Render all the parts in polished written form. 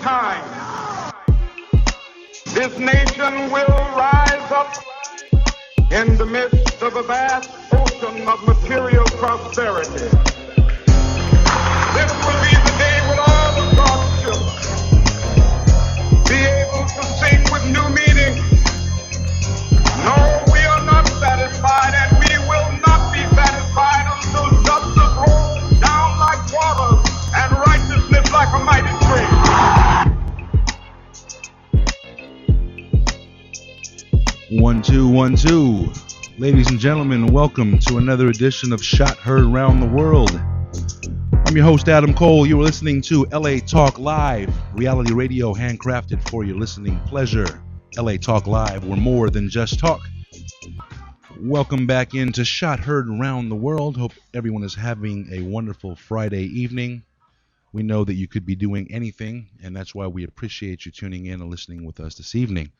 time, this nation will rise up in the midst of a vast ocean of material prosperity. This will be the day when all of God's children be able to sing with new meaning. No, we are not satisfied, and we will not be satisfied until justice rolls down like water and righteousness like a mighty stream. 1 2 1 2. Ladies and gentlemen, welcome to another edition of Shot Heard Around the World. I'm your host, Adam Cole. You are listening to LA Talk Live, reality radio handcrafted for your listening pleasure. LA Talk Live, we're more than just talk. Welcome back into Shot Heard Around the World. Hope everyone is having a wonderful Friday evening. We know that you could be doing anything, and that's why we appreciate you tuning in and listening with us this evening.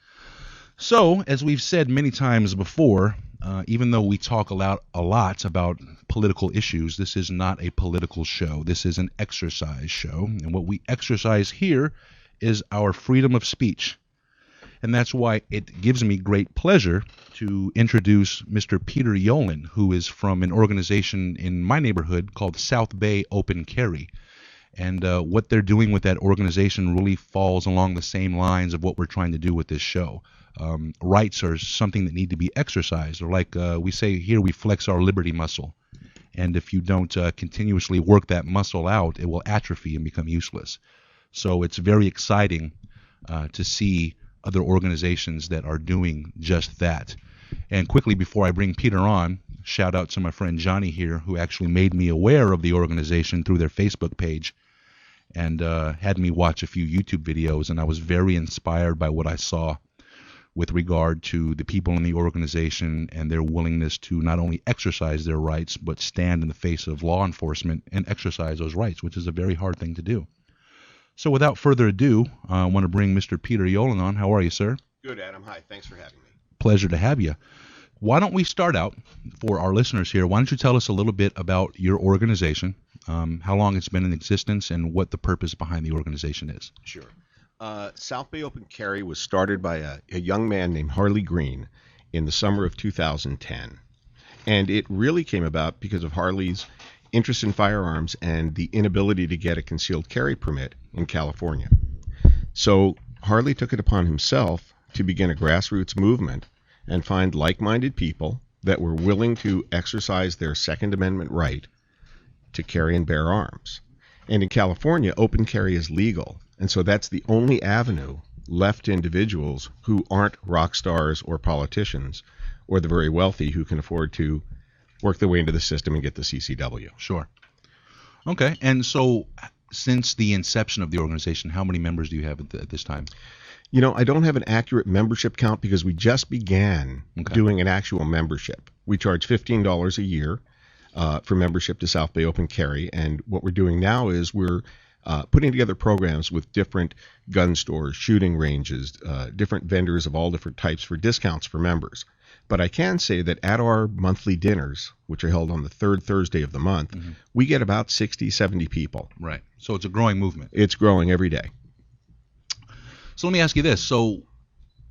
So, as we've said many times before, even though we talk a lot about political issues, this is not a political show. This is an exercise show, and what we exercise here is our freedom of speech. And that's why it gives me great pleasure to introduce Mr. Peter Yollin, who is from an organization in my neighborhood called South Bay Open Carry. And what they're doing with that organization really falls along the same lines of what we're trying to do with this show. Rights are something that need to be exercised, or like we say here, we flex our liberty muscle. And if you don't continuously work that muscle out, it will atrophy and become useless. So it's very exciting to see other organizations that are doing just that. And quickly, before I bring Peter on, shout out to my friend Johnny here, who actually made me aware of the organization through their Facebook page and had me watch a few YouTube videos, and I was very inspired by what I saw with regard to the people in the organization and their willingness to not only exercise their rights, but stand in the face of law enforcement and exercise those rights, which is a very hard thing to do. So without further ado, I want to bring Mr. Peter Yollin on. How are you, sir? Good, Adam. Hi. Thanks for having me. Pleasure to have you. Why don't we start out, for our listeners here, why don't you tell us a little bit about your organization, how long it's been in existence, and what the purpose behind the organization is? Sure. South Bay Open Carry was started by a young man named Harley Green in the summer of 2010. And it really came about because of Harley's interest in firearms and the inability to get a concealed carry permit in California. So Harley took it upon himself to begin a grassroots movement and find like-minded people that were willing to exercise their Second Amendment right to carry and bear arms. And in California, open carry is legal. And so that's the only avenue left to individuals who aren't rock stars or politicians or the very wealthy who can afford to work their way into the system and get the CCW. Sure. Okay. And so since the inception of the organization, how many members do you have at this time? You know, I don't have an accurate membership count because we just began doing an actual membership. We charge $15 a year for membership to South Bay Open Carry. And what we're doing now is we're putting together programs with different gun stores, shooting ranges, different vendors of all different types for discounts for members. But I can say that at our monthly dinners, which are held on the third Thursday of the month, we get about 60, 70 people. Right. So it's a growing movement. It's growing every day. So let me ask you this. So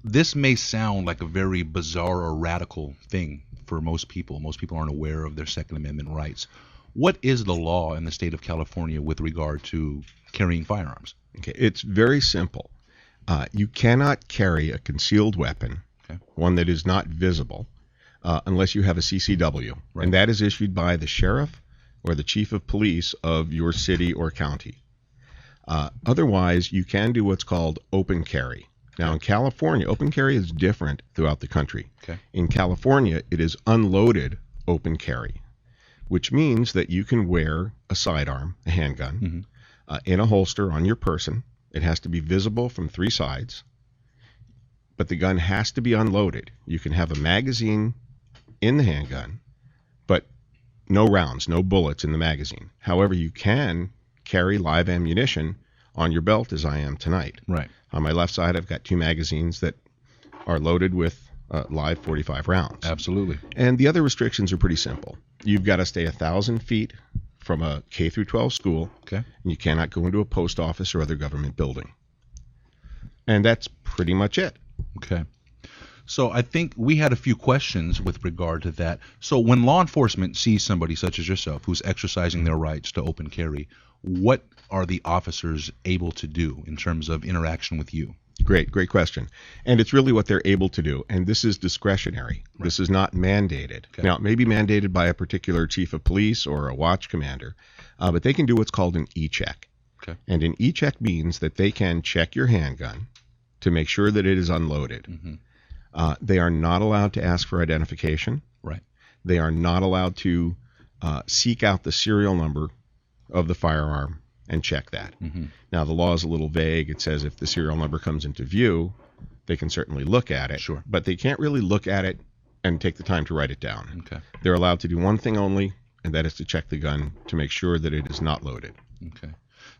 this may sound like a very bizarre or radical thing for most people. Most people aren't aware of their Second Amendment rights. What is the law in the state of California with regard to carrying firearms? Okay, it's very simple. You cannot carry a concealed weapon, one that is not visible, unless you have a CCW. Right. And that is issued by the sheriff or the chief of police of your city or county. Otherwise, you can do what's called open carry. Now, in California, open carry is different throughout the country. Okay. In California, it is unloaded open carry, which means that you can wear a sidearm, a handgun, in a holster on your person. It has to be visible from three sides, but the gun has to be unloaded. You can have a magazine in the handgun, but no rounds, no bullets in the magazine. However, you can carry live ammunition on your belt, as I am tonight. Right. On my left side, I've got two magazines that are loaded with live 45 rounds. Absolutely. And the other restrictions are pretty simple. You've got to stay 1,000 feet from a K through 12 school. Okay. And you cannot go into a post office or other government building. And that's pretty much it. Okay. So I think we had a few questions with regard to that. So when law enforcement sees somebody such as yourself who's exercising their rights to open carry, what are the officers able to do in terms of interaction with you? Great question. And it's really what they're able to do. And this is discretionary. Right. This is not mandated. Okay. Now, it may be mandated by a particular chief of police or a watch commander, but they can do what's called an e-check. Okay. And an e-check means that they can check your handgun to make sure that it is unloaded. Mm-hmm. They are not allowed to ask for identification. Right. They are not allowed to seek out the serial number of the firearm and check that. Mm-hmm. Now, the law is a little vague. It says if the serial number comes into view, they can certainly look at it. Sure. But they can't really look at it and take the time to write it down. Okay. They're allowed to do one thing only, and that is to check the gun to make sure that it is not loaded. Okay.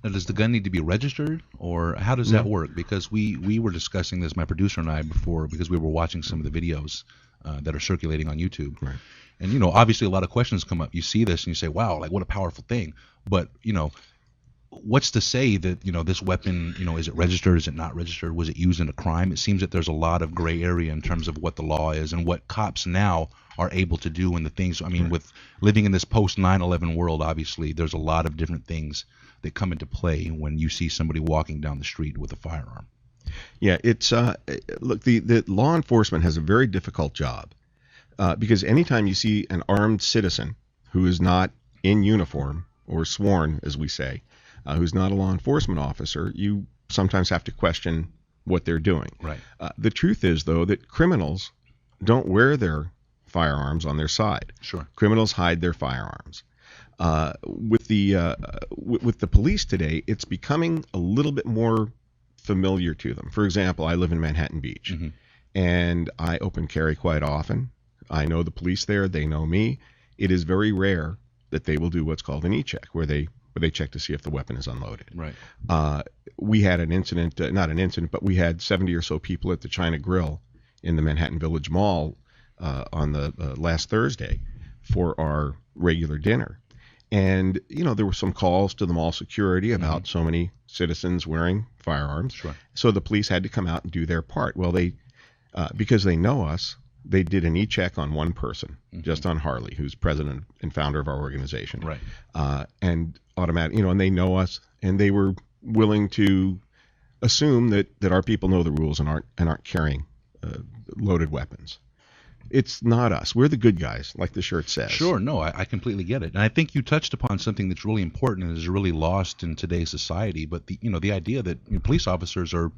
Now, does the gun need to be registered, or how does that work? Because we were discussing this, my producer and I, before, because we were watching some of the videos that are circulating on YouTube. Right. And, obviously a lot of questions come up. You see this and you say, wow, like what a powerful thing. But, what's to say that, this weapon, is it registered? Is it not registered? Was it used in a crime? It seems that there's a lot of gray area in terms of what the law is and what cops now are able to do and the things. I mean, with living in this post 9/11 world, obviously, there's a lot of different things that come into play when you see somebody walking down the street with a firearm. Yeah, it's look, the law enforcement has a very difficult job because anytime you see an armed citizen who is not in uniform or sworn, as we say, who's not a law enforcement officer, you sometimes have to question what they're doing. Right. The truth is, though, that criminals don't wear their firearms on their side. Sure. Criminals hide their firearms. With the police today, it's becoming a little bit more familiar to them. For example, I live in Manhattan Beach, Mm-hmm. and I open carry quite often. I know the police there; they know me. It is very rare that they will do what's called an e-check, where they check to see if the weapon is unloaded. Right. We had an incident, not an incident, but we had 70 or so people at the China Grill in the Manhattan Village Mall on the last Thursday for our regular dinner. And, there were some calls to the mall security about so many citizens wearing firearms. Sure. So the police had to come out and do their part. Well, they, because they know us, they did an e-check on one person, just on Harley, who's president and founder of our organization. Right. And automatic, and they know us, and they were willing to assume that our people know the rules and aren't carrying loaded weapons. It's not us. We're the good guys, like the shirt says. Sure. No, I completely get it. And I think you touched upon something that's really important and is really lost in today's society. But the idea that police officers are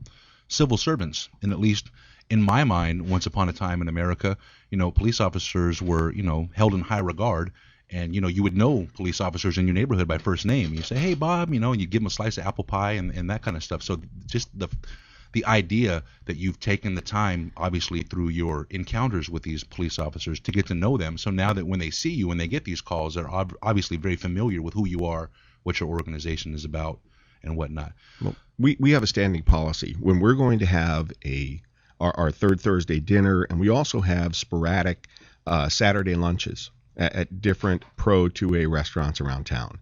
civil servants, and at least in my mind, once upon a time in America, police officers were, held in high regard. And, you would know police officers in your neighborhood by first name. You say, hey, Bob, and you give them a slice of apple pie and that kind of stuff. So just the idea that you've taken the time, obviously through your encounters with these police officers, to get to know them. So now that when they see you, when they get these calls, they're obviously very familiar with who you are, what your organization is about, and whatnot. Well, we have a standing policy. When we're going to have our third Thursday dinner, and we also have sporadic Saturday lunches at different Pro 2A restaurants around town,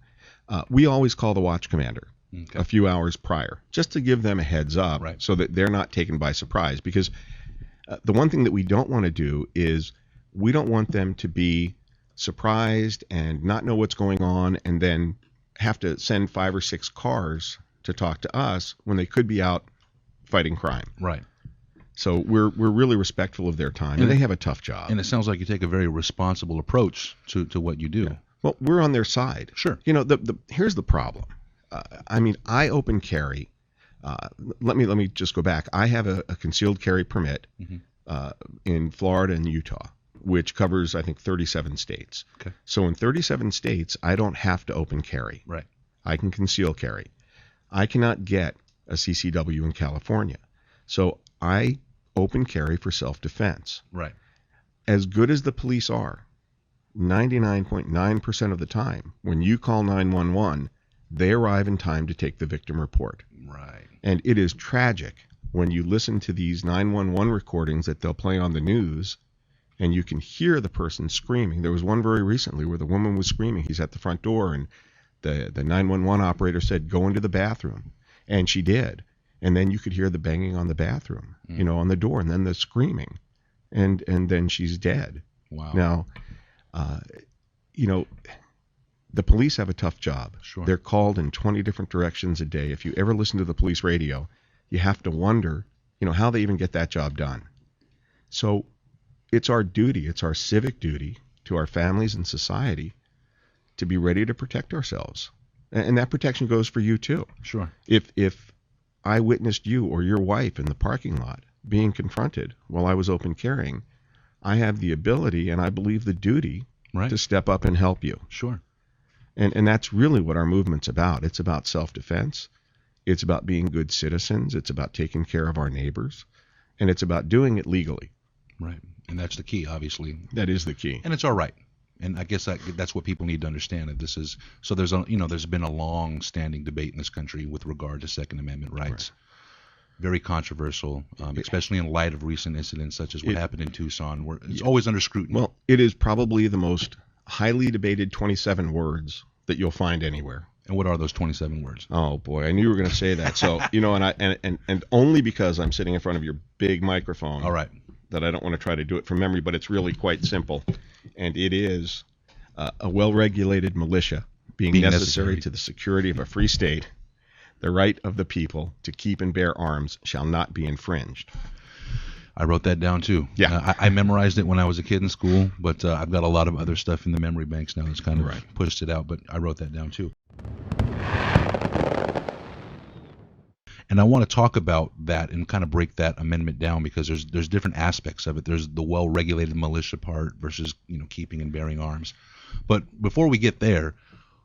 we always call the watch commander. Okay. A few hours prior, just to give them a heads up, Right. so that they're not taken by surprise. Because the one thing that we don't want to do is we don't want them to be surprised and not know what's going on, and then have to send 5 or 6 cars to talk to us when they could be out fighting crime. Right. So we're really respectful of their time, and they have a tough job. And it sounds like you take a very responsible approach to what you do. Yeah. Well, we're on their side. Sure. Here's the problem. I open carry. Let me just go back. I have a concealed carry permit in Florida and Utah, which covers, I think, 37 states. Okay. So in 37 states, I don't have to open carry. Right. I can conceal carry. I cannot get a CCW in California. So I open carry for self-defense. Right. As good as the police are, 99.9% of the time, when you call 911, they arrive in time to take the victim report. Right. And it is tragic when you listen to these 911 recordings that they'll play on the news, and you can hear the person screaming. There was one very recently where the woman was screaming. He's at the front door, and the 911 operator said, go into the bathroom. And she did. And then you could hear the banging on the bathroom, on the door, and then the screaming, and then she's dead. Wow. Now, the police have a tough job. Sure. They're called in 20 different directions a day. If you ever listen to the police radio, you have to wonder, how they even get that job done. So it's our duty, it's our civic duty to our families and society to be ready to protect ourselves. And that protection goes for you too. Sure. If I witnessed you or your wife in the parking lot being confronted while I was open carrying, I have the ability and I believe the duty to step up and help you. Sure. And that's really what our movement's about. It's about self-defense. It's about being good citizens. It's about taking care of our neighbors. And it's about doing it legally. Right. And that's the key, obviously. That is the key. And it's all right. And I guess that's what people need to understand. That this is so. There's been a long-standing debate in this country with regard to Second Amendment rights. Right. Very controversial, especially in light of recent incidents such as what happened in Tucson, where it's always under scrutiny. Well, it is probably the most highly debated 27 words that you'll find anywhere. And what are those 27 words? Oh boy, I knew you were going to say that. So and only because I'm sitting in front of your big microphone. All right. That I don't want to try to do it from memory, but it's really quite simple. And it is a well-regulated militia being necessary to the security of a free state. The right of the people to keep and bear arms shall not be infringed. I wrote that down too. Yeah. I memorized it when I was a kid in school, but I've got a lot of other stuff in the memory banks now that's kind of pushed it out, but I wrote that down too. And I want to talk about that and kind of break that amendment down because there's different aspects of it. There's the well-regulated militia part versus keeping and bearing arms. But before we get there,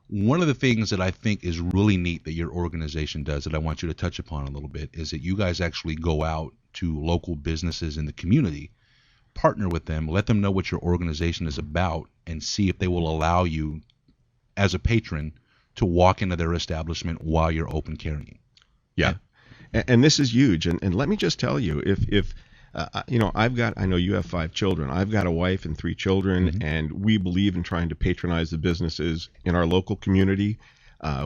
one of the things that I think is really neat that your organization does that I want you to touch upon a little bit is that you guys actually go out to local businesses in the community, partner with them, let them know what your organization is about, and see if they will allow you as a patron to walk into their establishment while you're open carrying. Yeah. And this is huge. And let me just tell you, if I know you have 5 children. I've got a wife and 3 children, and we believe in trying to patronize the businesses in our local community.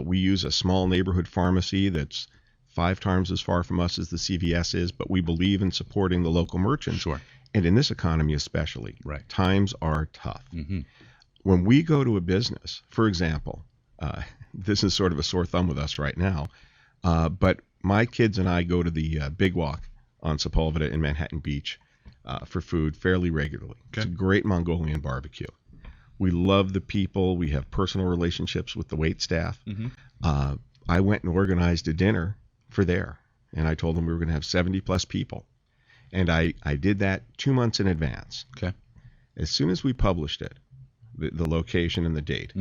We use a small neighborhood pharmacy that's 5 times as far from us as the CVS is, but we believe in supporting the local merchants. Sure. And in this economy especially, times are tough. When we go to a business, for example, this is sort of a sore thumb with us right now, but my kids and I go to the Big Walk on Sepulveda in Manhattan Beach for food fairly regularly. Okay. It's a great Mongolian barbecue. We love the people. We have personal relationships with the wait staff. I went and organized a dinner for there, and I told them we were going to have 70-plus people. And I did that 2 months in advance. Okay. As soon as we published it, the location and the date,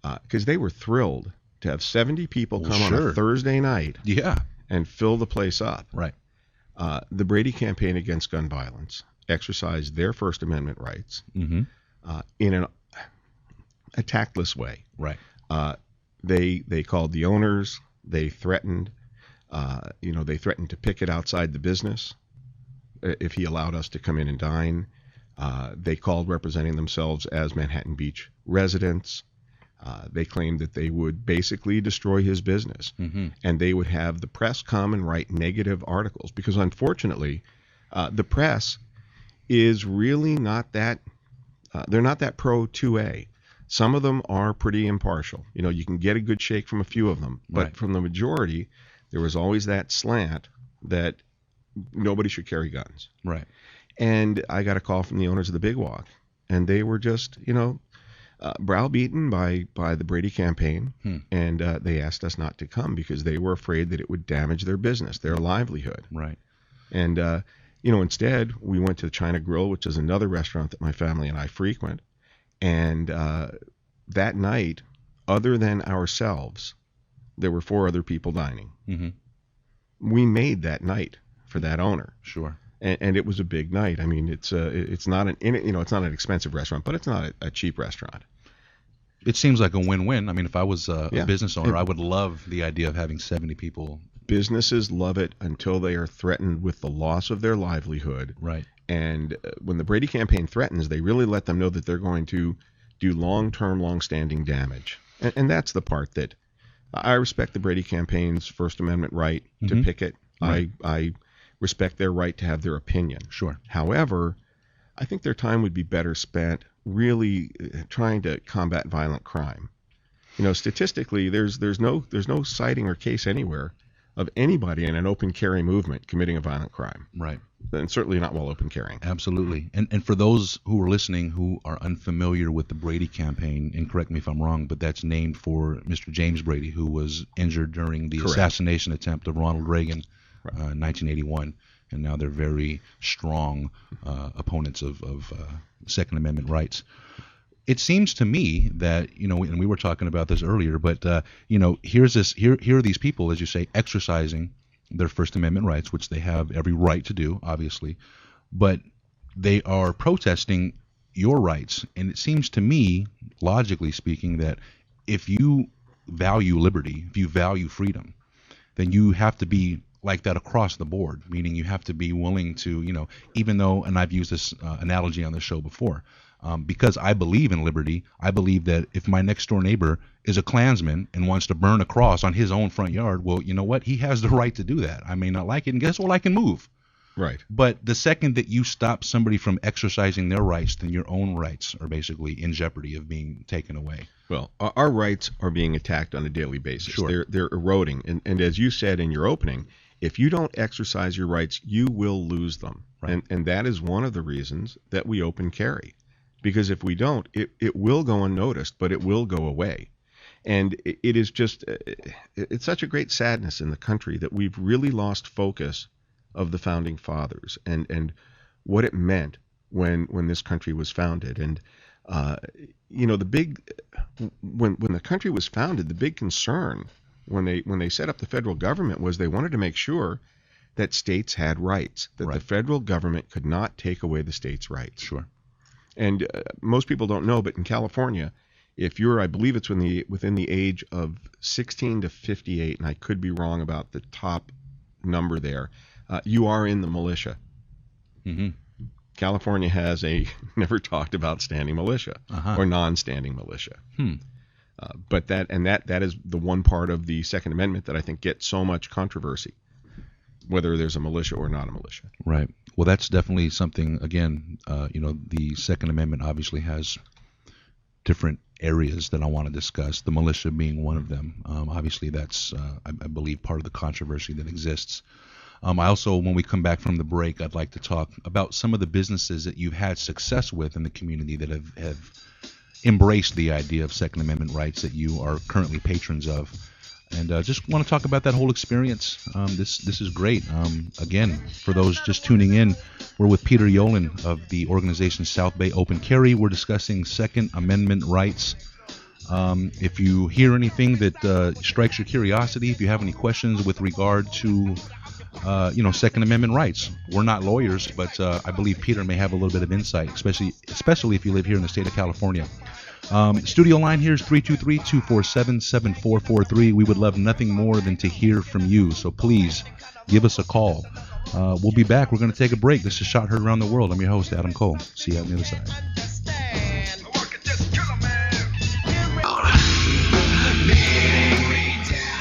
because they were thrilled to have 70 people come on a Thursday night and fill the place up. Right. The Brady Campaign Against Gun Violence exercised their First Amendment rights in a tactless way. Right. They called the owners. They threatened, they threatened to picket outside the business if he allowed us to come in and dine. They called representing themselves as Manhattan Beach residents. They claimed that they would basically destroy his business, and they would have the press come and write negative articles because, unfortunately, the press is really not that they're not that pro 2A. Some of them are pretty impartial. You can get a good shake from a few of them, but from the majority, there was always that slant that nobody should carry guns. Right. And I got a call from the owners of the Big Walk, and they were just, browbeaten by the Brady campaign, and they asked us not to come because they were afraid that it would damage their business, their livelihood. Right. And, instead, we went to the China Grill, which is another restaurant that my family and I frequent. And that night, other than ourselves, there were 4 other people dining. We made that night for that owner. Sure. And it was a big night. I mean, it's not it's not an expensive restaurant, but it's not a cheap restaurant. It seems like a win-win. I mean, if I was a business owner, I would love the idea of having 70 people. Businesses love it until they are threatened with the loss of their livelihood. Right. And when the Brady campaign threatens, they really let them know that they're going to do long-term, long-standing damage. And that's the part that I respect the Brady campaign's First Amendment right to picket Right. I respect their right to have their opinion. Sure. However, I think their time would be better spent really trying to combat violent crime. Statistically, there's no sighting or case anywhere of anybody in an open carry movement committing a violent crime. Right. And certainly not while open carrying. Absolutely. And for those who are listening who are unfamiliar with the Brady campaign, and correct me if I'm wrong, but that's named for Mr. James Brady, who was injured during the assassination attempt of Ronald Reagan in 1981. And now they're very strong opponents of Second Amendment rights. It seems to me that, and we were talking about this earlier, but, here are these people, as you say, exercising their First Amendment rights, which they have every right to do, obviously, but they are protesting your rights. And it seems to me, logically speaking, that if you value liberty, if you value freedom, then you have to be like that across the board, meaning you have to be willing to, even though, and I've used this analogy on the show before, because I believe in liberty, I believe that if my next door neighbor is a Klansman and wants to burn a cross on his own front yard, well, you know what? He has the right to do that. I may not like it, and guess what? I can move. Right. But the second that you stop somebody from exercising their rights, then your own rights are basically in jeopardy of being taken away. Well, our rights are being attacked on a daily basis. Sure. They're eroding. And as you said in your opening, if you don't exercise your rights, you will lose them. Right. And that is one of the reasons that we open carry. Because if we don't, it will go unnoticed, but it will go away. And it is just, it's such a great sadness in the country that we've really lost focus of the founding fathers and what it meant when this country was founded. And, when the country was founded, the big concern when they set up the federal government was they wanted to make sure that states had rights, that Right. the federal government could not take away the states' rights. Sure. And most people don't know, but in California, if you're, I believe it's within the age of 16 to 58, and I could be wrong about the top number there, you are in the militia. Mm-hmm. California has a never talked about standing militia or non-standing militia. But that is the one part of the Second Amendment that I think gets so much controversy, whether there's a militia or not a militia. Right. Well, that's definitely something, again, the Second Amendment obviously has different areas that I want to discuss, the militia being one of them. Obviously, that's, I believe, part of the controversy that exists. I also, when we come back from the break, I'd like to talk about some of the businesses that you've had success with in the community that have embraced the idea of Second Amendment rights that you are currently patrons of. And just want to talk about that whole experience. This is great. Again, for those just tuning in, we're with Peter Yollin of the organization South Bay Open Carry. We're discussing Second Amendment rights. If you hear anything that strikes your curiosity, if you have any questions with regard to Second Amendment rights, we're not lawyers, but I believe Peter may have a little bit of insight, especially if you live here in the state of California. Studio line here is 323-247-7443. We would love nothing more than to hear from you, so please give us a call. We'll be back. We're going to take a break. This is Shot Heard Around the World. I'm your host, Adam Cole. See you on the other side.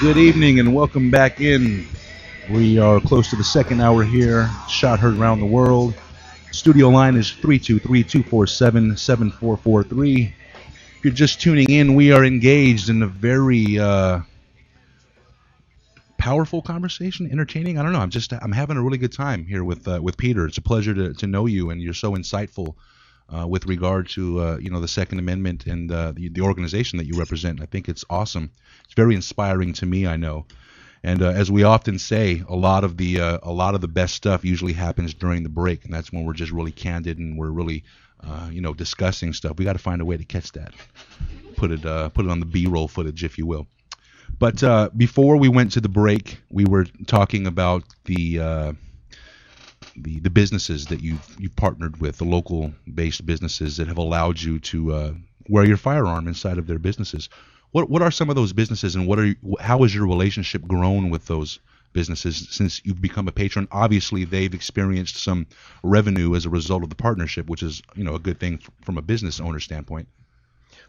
Good evening and welcome back in. We are close to the second hour here. Shot Heard Around the World. Studio line is 323-247-7443. If you're just tuning in, we are engaged in a very powerful conversation, entertaining. I don't know. I'm having a really good time here with Peter. It's a pleasure to know you, and you're so insightful with regard to the Second Amendment and the organization that you represent. I think it's awesome. It's very inspiring to me, I know. And as we often say, a lot of the best stuff usually happens during the break, and that's when we're just really candid and we're really discussing stuff. We got to find a way to catch that, put it on the B-roll footage, if you will. But before we went to the break, we were talking about the businesses that you've partnered with, the local-based businesses that have allowed you to wear your firearm inside of their businesses. What are some of those businesses, and how has your relationship grown with those businesses since you've become a patron? Obviously, they've experienced some revenue as a result of the partnership, which is a good thing from a business owner standpoint.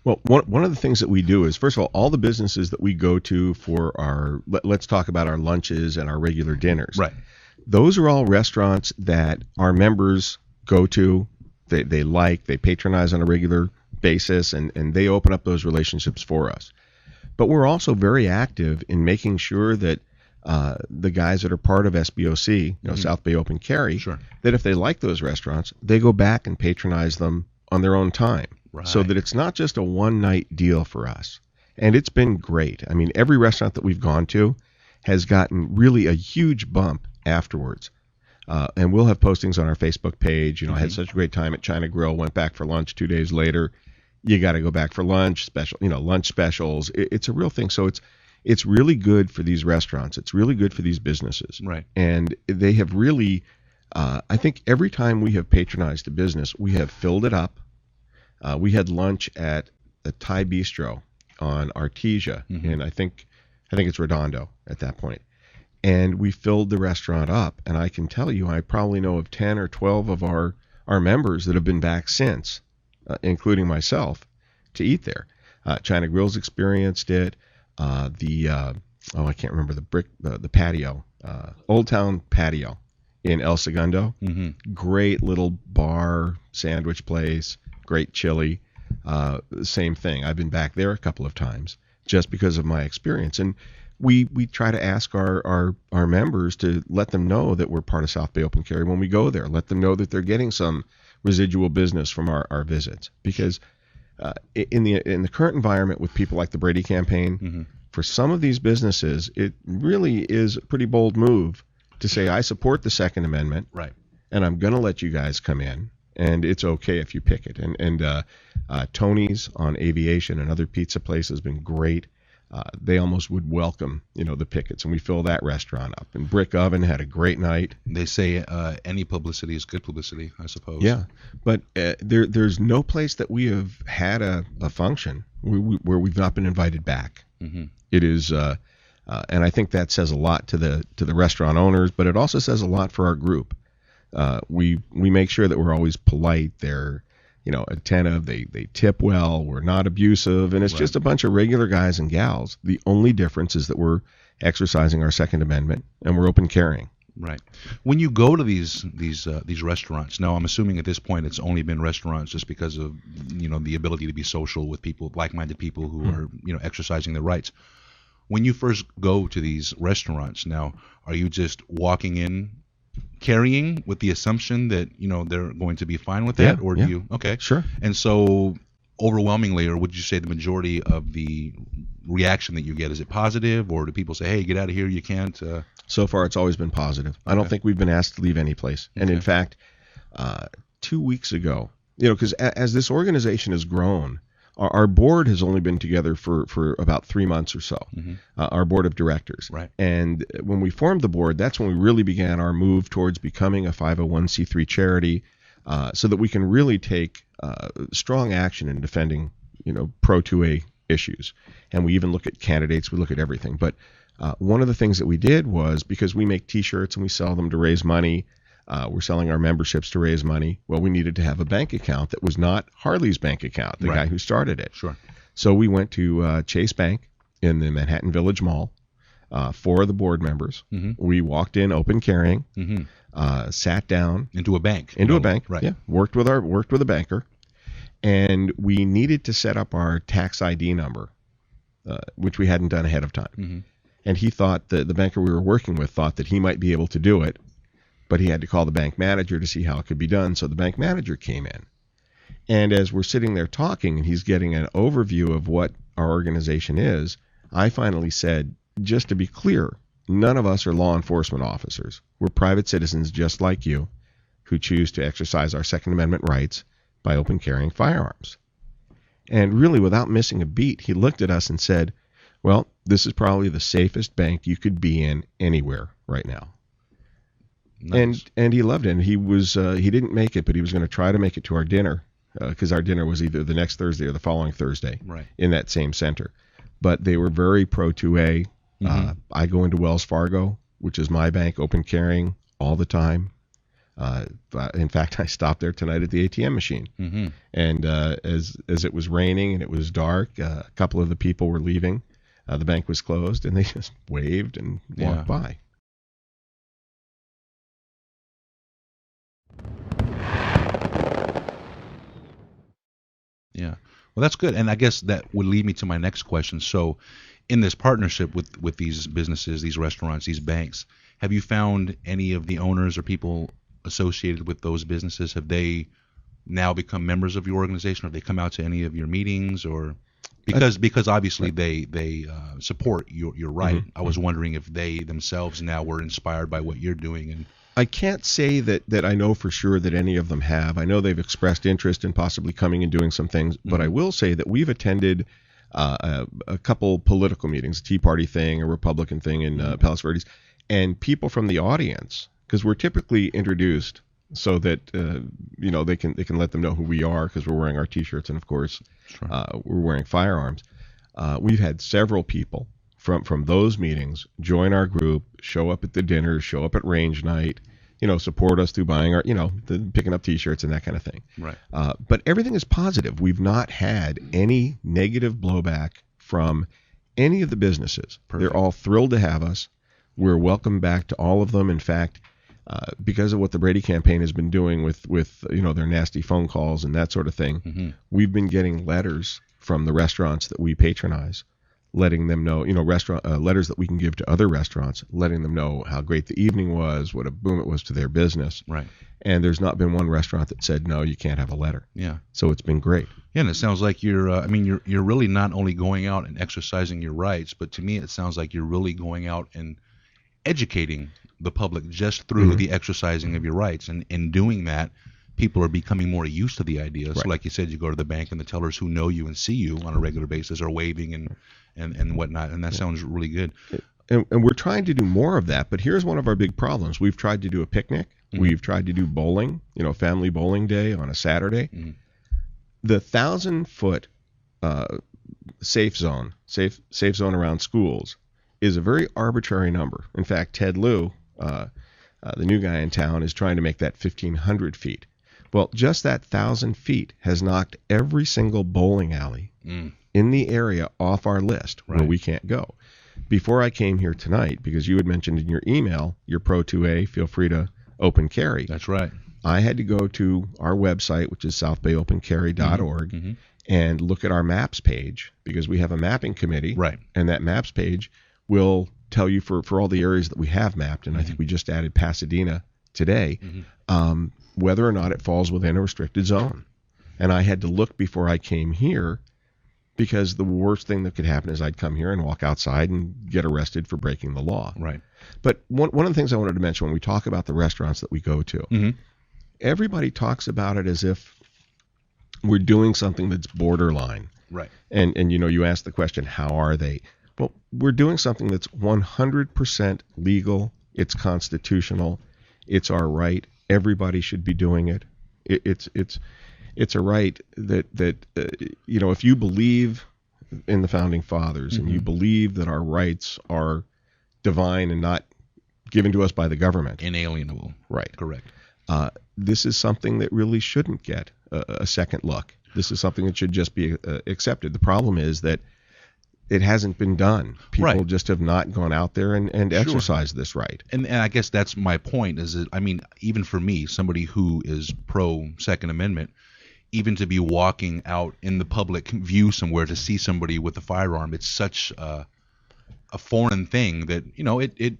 Well, one of the things that we do is, first of all the businesses that we go to for our, let's talk about our lunches and our regular dinners. Right. Those are all restaurants that our members go to, they patronize on a regular basis, and they open up those relationships for us. But we're also very active in making sure that the guys that are part of SBOC, South Bay Open Carry, Sure. that if they like those restaurants, they go back and patronize them on their own time. Right. So that it's not just a one-night deal for us. And it's been great. I mean, every restaurant that we've gone to has gotten really a huge bump afterwards. And we'll have postings on our Facebook page. I had such a great time at China Grill, went back for lunch 2 days later. You got to go back for lunch, lunch specials. It's a real thing. So it's really good for these restaurants. It's really good for these businesses. Right. And they have really, I think every time we have patronized a business, we have filled it up. We had lunch at the Thai Bistro on Artesia, and I think it's Redondo at that point. And we filled the restaurant up, and I can tell you, I probably know of 10 or 12 of our members that have been back since, including myself, to eat there. China Grill's experienced it. I can't remember the patio, Old Town Patio in El Segundo. Great little bar, sandwich place. Great chili, same thing. I've been back there a couple of times just because of my experience. And we try to ask our members to let them know that we're part of South Bay Open Carry when we go there. Let them know that they're getting some residual business from our visits. Because in the current environment with people like the Brady campaign, for some of these businesses, it really is a pretty bold move to say, I support the Second Amendment, Right. and I'm going to let you guys come in. And it's okay if you pick it. And Tony's on Aviation, another pizza place, has been great. They almost would welcome, the pickets, and we fill that restaurant up. And Brick Oven had a great night. They say any publicity is good publicity, I suppose. Yeah, but there's no place that we have had a function where we've not been invited back. It is, and I think that says a lot to the restaurant owners, but it also says a lot for our group. We make sure that we're always polite. They're, attentive. They tip well. We're not abusive, and it's just a bunch of regular guys and gals. The only difference is that we're exercising our Second Amendment and we're open carrying. Right. When you go to these restaurants, now I'm assuming at this point it's only been restaurants just because of the ability to be social with people, like-minded people who are exercising their rights. When you first go to these restaurants, now are you just walking in carrying with the assumption that they're going to be fine with that, or do you? Okay, sure. And so overwhelmingly, or would you say the majority of the reaction that you get, is it positive, or do people say, hey, get out of here, you can't? So far it's always been positive. I don't think we've been asked to leave any place. And in fact, 2 weeks ago, because as this organization has grown, our board has only been together for about 3 months or so, our board of directors. Right. And when we formed the board, that's when we really began our move towards becoming a 501c3 charity, so that we can really take strong action in defending, pro 2A issues. And we even look at candidates, we look at everything. But one of the things that we did was, because we make T-shirts and we sell them to raise money, we're selling our memberships to raise money. Well, we needed to have a bank account that was not Harley's bank account, the guy who started it. Sure. So we went to Chase Bank in the Manhattan Village Mall. 4 of the board members. We walked in open carrying, sat down into a bank. A bank. Right. Yeah. Worked with a banker, and we needed to set up our tax ID number, which we hadn't done ahead of time. And he thought the banker we were working with thought that he might be able to do it. But he had to call the bank manager to see how it could be done. So the bank manager came in. And as we're sitting there talking and he's getting an overview of what our organization is, I finally said, just to be clear, none of us are law enforcement officers. We're private citizens just like you who choose to exercise our Second Amendment rights by open carrying firearms. And really, without missing a beat, he looked at us and said, well, this is probably the safest bank you could be in anywhere right now. Nice. And he loved it. And he didn't make it, but he was going to try to make it to our dinner, because our dinner was either the next Thursday or the following Thursday, in that same center. But they were very pro 2A. I go into Wells Fargo, which is my bank, open carrying all the time. In fact, I stopped there tonight at the ATM machine, and as it was raining and it was dark, a couple of the people were leaving. The bank was closed, and they just waved and walked by. Yeah. Well, that's good. And I guess that would lead me to my next question. So in this partnership with these businesses, these restaurants, these banks, have you found any of the owners or people associated with those businesses, have they now become members of your organization? Or have they come out to any of your meetings? Or because obviously they support your right. I was wondering if they themselves now were inspired by what you're doing. And I can't say that I know for sure that any of them have. I know they've expressed interest in possibly coming and doing some things, but I will say that we've attended a couple political meetings, a Tea Party thing, a Republican thing in Palos Verdes, and people from the audience, because we're typically introduced so that they can let them know who we are, because we're wearing our T-shirts, and of course we're wearing firearms. We've had several people from those meetings join our group, show up at the dinners, show up at range night, support us through buying our, picking up T-shirts and that kind of thing. Right. But everything is positive. We've not had any negative blowback from any of the businesses. Perfect. They're all thrilled to have us. We're welcome back to all of them. In fact, because of what the Brady campaign has been doing with their nasty phone calls and that sort of thing, we've been getting letters from the restaurants that we patronize, letting them know, restaurant letters that we can give to other restaurants, letting them know how great the evening was, what a boom it was to their business. Right. And there's not been one restaurant that said, no, you can't have a letter. Yeah. So it's been great. Yeah, and it sounds like you're really not only going out and exercising your rights, but to me it sounds like you're really going out and educating the public just through the exercising of your rights. And in doing that, people are becoming more used to the idea. Right. So like you said, you go to the bank and the tellers who know you and see you on a regular basis are waving and whatnot. And that sounds really good. And we're trying to do more of that. But here's one of our big problems. We've tried to do a picnic. We've tried to do bowling, family bowling day on a Saturday. The 1,000-foot safe zone around schools is a very arbitrary number. In fact, Ted Lieu, the new guy in town, is trying to make that 1,500 feet. Well, just that 1,000 feet has knocked every single bowling alley in the area off our list where we can't go. Before I came here tonight, because you had mentioned in your email, you're Pro 2A, feel free to open carry. That's right. I had to go to our website, which is southbayopencarry.org, and look at our maps page, because we have a mapping committee. Right. And that maps page will tell you for all the areas that we have mapped, and I think we just added Pasadena today, whether or not it falls within a restricted zone. And I had to look before I came here, because the worst thing that could happen is I'd come here and walk outside and get arrested for breaking the law. Right. But one of the things I wanted to mention when we talk about the restaurants that we go to, everybody talks about it as if we're doing something that's borderline. Right. And you ask the question, how are they? Well, we're doing something that's 100% legal. It's constitutional. It's our right. Everybody should be doing it. It's a right that if you believe in the founding fathers and you believe that our rights are divine and not given to us by the government, inalienable. Right. Correct. This is something that really shouldn't get a second look. This is something that should just be accepted. The problem is that it hasn't been done. People just have not gone out there and exercised this right. And I guess that's my point, is that, even for me, somebody who is pro Second Amendment, even to be walking out in the public view somewhere to see somebody with a firearm, it's such a foreign thing that, it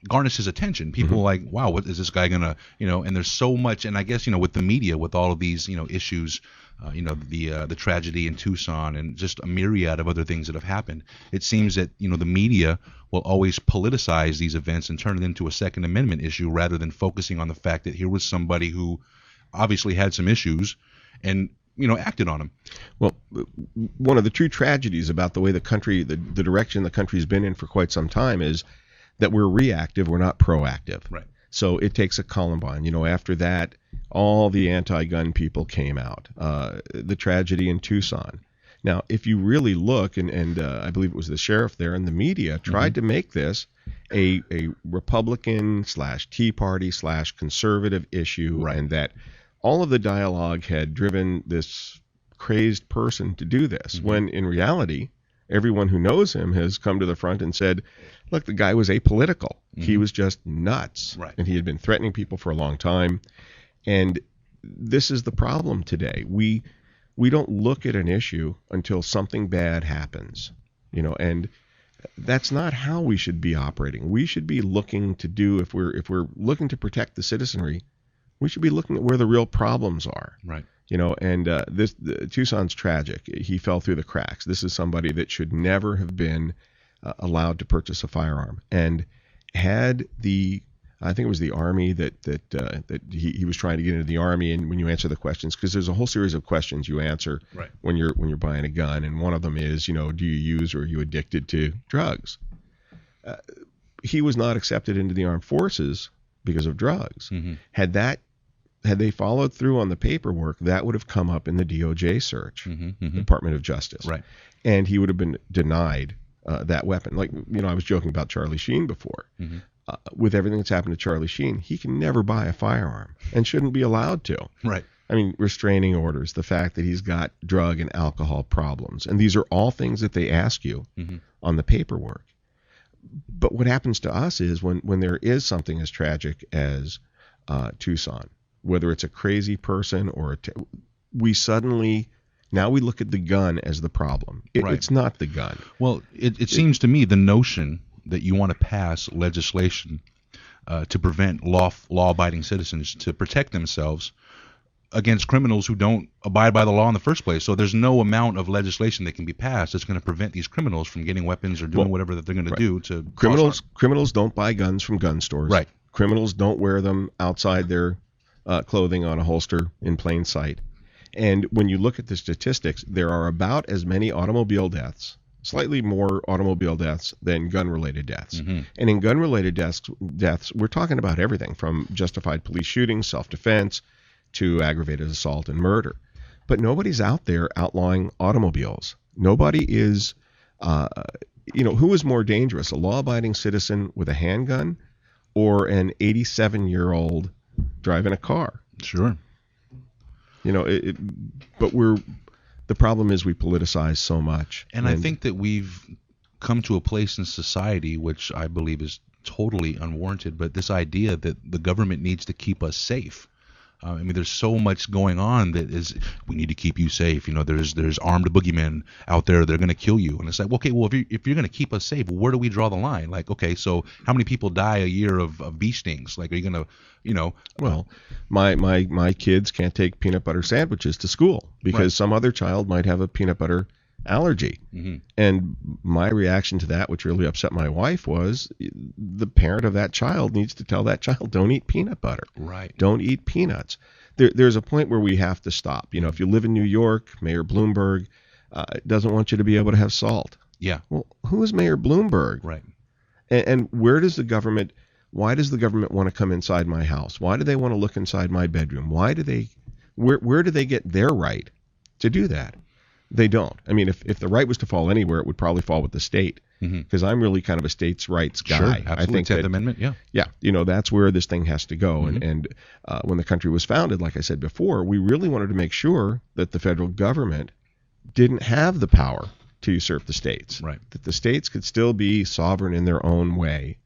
garnishes attention. People are like, wow, what is this guy gonna, and there's so much. And I guess, with the media, with all of these, issues, the tragedy in Tucson and just a myriad of other things that have happened, it seems that, the media will always politicize these events and turn it into a Second Amendment issue, rather than focusing on the fact that here was somebody who obviously had some issues and acted on them. Well, one of the true tragedies about the way the country, the direction the country's been in for quite some time, is that we're reactive, we're not proactive. Right. So it takes a Columbine. After that, all the anti-gun people came out. The tragedy in Tucson. Now, if you really look, and I believe it was the sheriff there and the media tried to make this a Republican / Tea Party / conservative issue, Right. and that all of the dialogue had driven this crazed person to do this, when in reality, everyone who knows him has come to the front and said, look, the guy was apolitical. He was just nuts. Right. And he had been threatening people for a long time. And this is the problem today. We don't look at an issue until something bad happens, and that's not how we should be operating. We should be looking to do, if we're looking to protect the citizenry, we should be looking at where the real problems are. Right. Tucson's tragic. He fell through the cracks. This is somebody that should never have been allowed to purchase a firearm. And had I think it was the Army that he was trying to get into the Army, and when you answer the questions, because there's a whole series of questions you answer Right. when you're buying a gun, and one of them is, do you use or are you addicted to drugs? He was not accepted into the armed forces because of drugs. Had they followed through on the paperwork, that would have come up in the DOJ search, Department of Justice. Right. And he would have been denied that weapon. Like, I was joking about Charlie Sheen before. With everything that's happened to Charlie Sheen, he can never buy a firearm and shouldn't be allowed to. Right. I mean, restraining orders, the fact that he's got drug and alcohol problems. And these are all things that they ask you on the paperwork. But what happens to us is when there is something as tragic as Tucson, whether it's a crazy person or we suddenly, now we look at the gun as the problem. Right. It's not the gun. Well, it seems to me the notion that you want to pass legislation to prevent law-abiding citizens to protect themselves against criminals who don't abide by the law in the first place. So there's no amount of legislation that can be passed that's going to prevent these criminals from getting weapons or doing whatever that they're going to do to criminals don't buy guns from gun stores. Right. Criminals don't wear them outside their clothing on a holster in plain sight. And when you look at the statistics, there are about as many automobile deaths, slightly more automobile deaths than gun-related deaths. And in gun-related deaths, we're talking about everything from justified police shootings, self-defense, to aggravated assault and murder. But nobody's out there outlawing automobiles. Nobody is, who is more dangerous, a law-abiding citizen with a handgun or an 87-year-old driving a car? Sure. But the problem is we politicize so much. And I think that we've come to a place in society, which I believe is totally unwarranted, but this idea that the government needs to keep us safe. I mean, there's so much going on that is, we need to keep you safe. There's armed boogeymen out there that are going to kill you. And it's like, okay, well, if you're going to keep us safe, where do we draw the line? Like, okay, so how many people die a year of bee stings? Like, are you going to, Well, my kids can't take peanut butter sandwiches to school because some other child might have a peanut butter allergy. And my reaction to that, which really upset my wife, was the parent of that child needs to tell that child, don't eat peanut butter. Right. Don't eat peanuts. There's a point where we have to stop. If you live in New York, Mayor Bloomberg doesn't want you to be able to have salt. Yeah. Well, who is Mayor Bloomberg? Right. And why does the government want to come inside my house? Why do they want to look inside my bedroom? Where do they get their right to do that? They don't. I mean, if the right was to fall anywhere, it would probably fall with the state, because I'm really kind of a states' rights guy. Sure, absolutely. I think 10th Amendment, yeah. Yeah, that's where this thing has to go. And when the country was founded, like I said before, we really wanted to make sure that the federal government didn't have the power to usurp the states. Right. That the states could still be sovereign in their own way.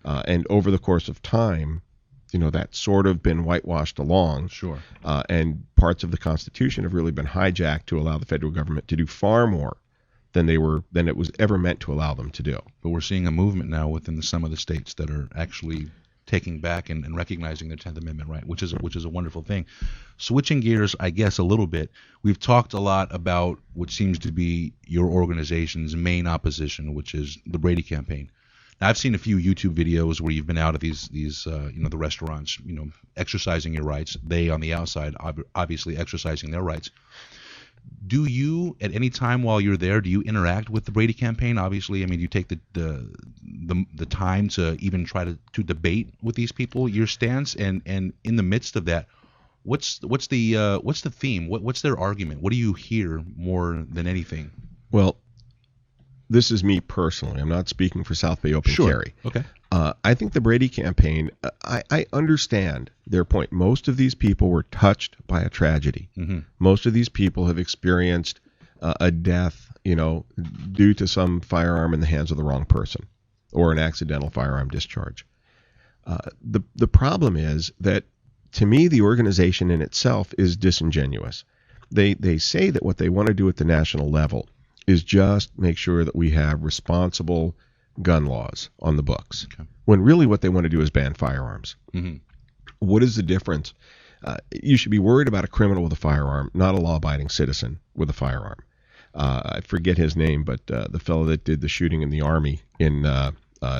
And over the course of time, that's sort of been whitewashed along. Sure. And parts of the Constitution have really been hijacked to allow the federal government to do far more than it was ever meant to allow them to do. But we're seeing a movement now within some of the states that are actually taking back and recognizing the 10th Amendment right, which is a wonderful thing. Switching gears, I guess, a little bit, we've talked a lot about what seems to be your organization's main opposition, which is the Brady campaign. Now, I've seen a few YouTube videos where you've been out at these the restaurants, exercising your rights. They on the outside, obviously exercising their rights. Do you, at any time while you're there, do you interact with the Brady campaign? Obviously, I mean, do you take the time to even try to debate with these people your stance? And in the midst of that, what's the theme? What's their argument? What do you hear more than anything? Well, this is me personally. I'm not speaking for South Bay Open Carry. Okay. I think the Brady campaign, I understand their point. Most of these people were touched by a tragedy. Mm-hmm. Most of these people have experienced a death, due to some firearm in the hands of the wrong person or an accidental firearm discharge. The problem is that, to me, the organization in itself is disingenuous. They say that what they want to do at the national level is just make sure that we have responsible gun laws on the books, when really what they want to do is ban firearms. Mm-hmm. What is the difference? You should be worried about a criminal with a firearm, not a law-abiding citizen with a firearm. I forget his name, but the fellow that did the shooting in the Army in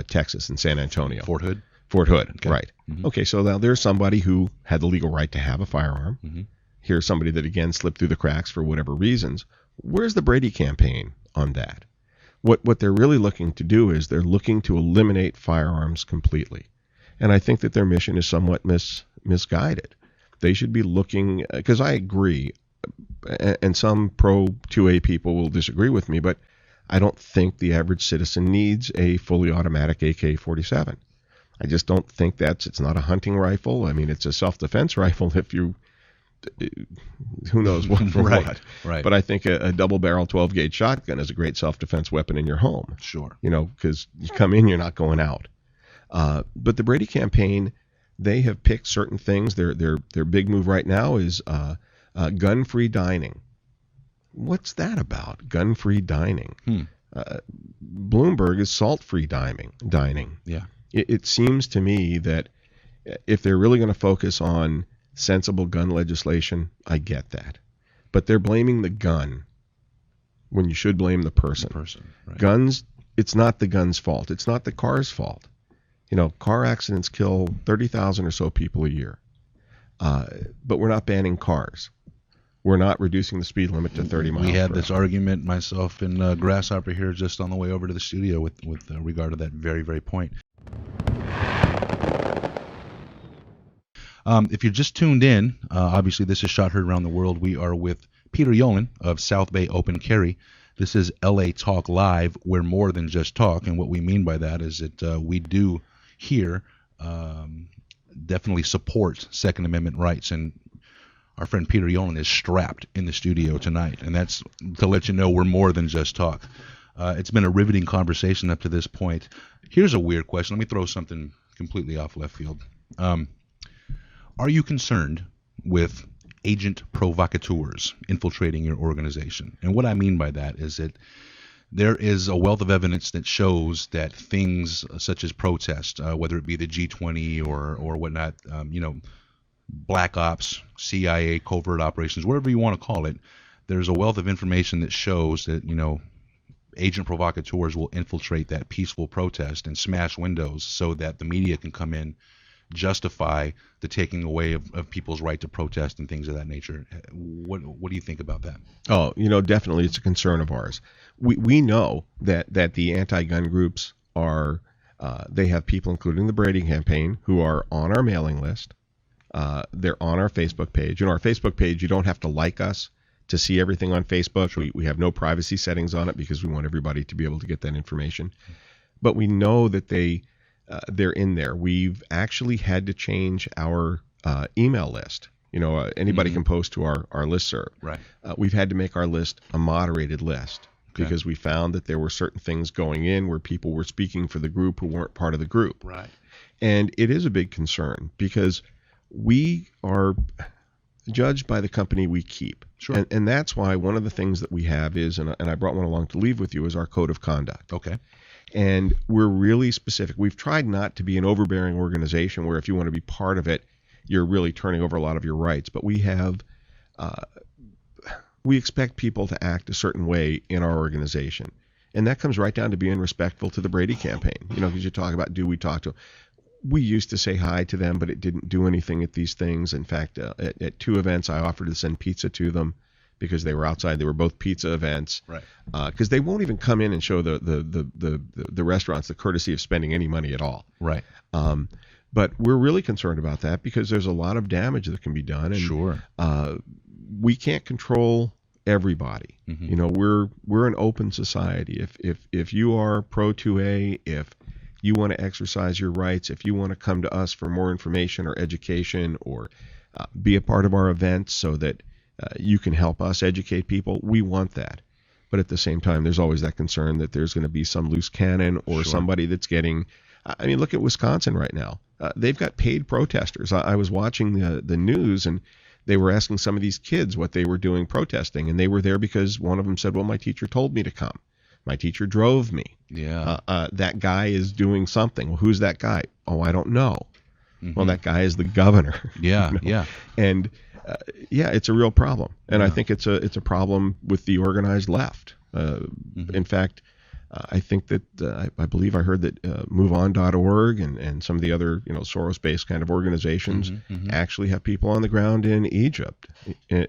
Texas, in San Antonio. Fort Hood? Fort Hood, Okay. right. Mm-hmm. Okay, so now there's somebody who had the legal right to have a firearm. Mm-hmm. Here's somebody that, again, slipped through the cracks for whatever reasons. Where's the Brady campaign on that? What they're really looking to do is they're looking to eliminate firearms completely. And I think that their mission is somewhat misguided. They should be looking, because I agree, and some pro-2A people will disagree with me, but I don't think the average citizen needs a fully automatic AK-47. I just don't think it's not a hunting rifle. I mean, it's a self-defense rifle if you, who knows what for Right, what. right. But I think a double-barrel 12-gauge shotgun is a great self-defense weapon in your home. Sure. Because you come in, you're not going out. But the Brady campaign, they have picked certain things. Their big move right now is gun-free dining. What's that about? Gun-free dining. Bloomberg is salt-free dining. Yeah. It seems to me that if they're really going to focus on sensible gun legislation, I get that. But they're blaming the gun when you should blame the person. Right. Guns, it's not the gun's fault. It's not the car's fault. Car accidents kill 30,000 or so people a year. But we're not banning cars. We're not reducing the speed limit to 30 miles We had per this hour. argument, myself and Grasshopper here, just on the way over to the studio with regard to that very, very point. If you're just tuned in, obviously this is Shot Heard Around the World. We are with Peter Yollin of South Bay Open Carry. This is LA Talk Live. We're more than just talk, and what we mean by that is that we do here definitely support Second Amendment rights, and our friend Peter Yollin is strapped in the studio tonight, and that's to let you know we're more than just talk. It's been a riveting conversation up to this point. Here's a weird question. Let me throw something completely off left field. Are you concerned with agent provocateurs infiltrating your organization? And what I mean by that is that there is a wealth of evidence that shows that things such as protest, whether it be the G20 or whatnot, black ops, CIA, covert operations, whatever you want to call it, there's a wealth of information that shows that, agent provocateurs will infiltrate that peaceful protest and smash windows so that the media can come in, justify the taking away of people's right to protest and things of that nature. What do you think about that? Oh, definitely it's a concern of ours. We know that the anti-gun groups are, they have people, including the Brady campaign, who are on our mailing list. They're on our Facebook page. Our Facebook page, you don't have to like us to see everything on Facebook. Sure. We have no privacy settings on it because we want everybody to be able to get that information. But we know that they're in there. We've actually had to change our email list. Anybody can post to our listserv. Right. We've had to make our list a moderated list because we found that there were certain things going in where people were speaking for the group who weren't part of the group. Right. And it is a big concern because we are judged by the company we keep. Sure. And that's why one of the things that we have is, and I brought one along to leave with you, is our code of conduct. Okay. And we're really specific. We've tried not to be an overbearing organization where if you want to be part of it, you're really turning over a lot of your rights. But we have, we expect people to act a certain way in our organization. And that comes right down to being respectful to the Brady campaign. Because you talk about, do we talk to them? We used to say hi to them, but it didn't do anything at these things. In fact, at two events, I offered to send pizza to them because they were outside. They were both pizza events. Right. Because they won't even come in and show the restaurants the courtesy of spending any money at all. Right. But we're really concerned about that because there's a lot of damage that can be done. And, Sure. We can't control everybody. You know, we're an open society. If you are pro 2A, if you want to exercise your rights, if you want to come to us for more information or education, or be a part of our events so that you can help us educate people, we want that. But at the same time, there's always that concern that there's going to be some loose cannon or somebody that's getting, I mean, look at Wisconsin right now. They've got paid protesters. I was watching the news, and they were asking some of these kids what they were doing protesting, and they were there because one of them said, well, my teacher told me to come. My teacher drove me. Yeah. That guy is doing something. Well, who's that guy? Oh, I don't know. Well, that guy is the governor. Yeah, you know? yeah. And yeah, it's a real problem. And I think it's a problem with the organized left. In fact, I think that I believe I heard that MoveOn.org and some of the other Soros-based kind of organizations actually have people on the ground in Egypt,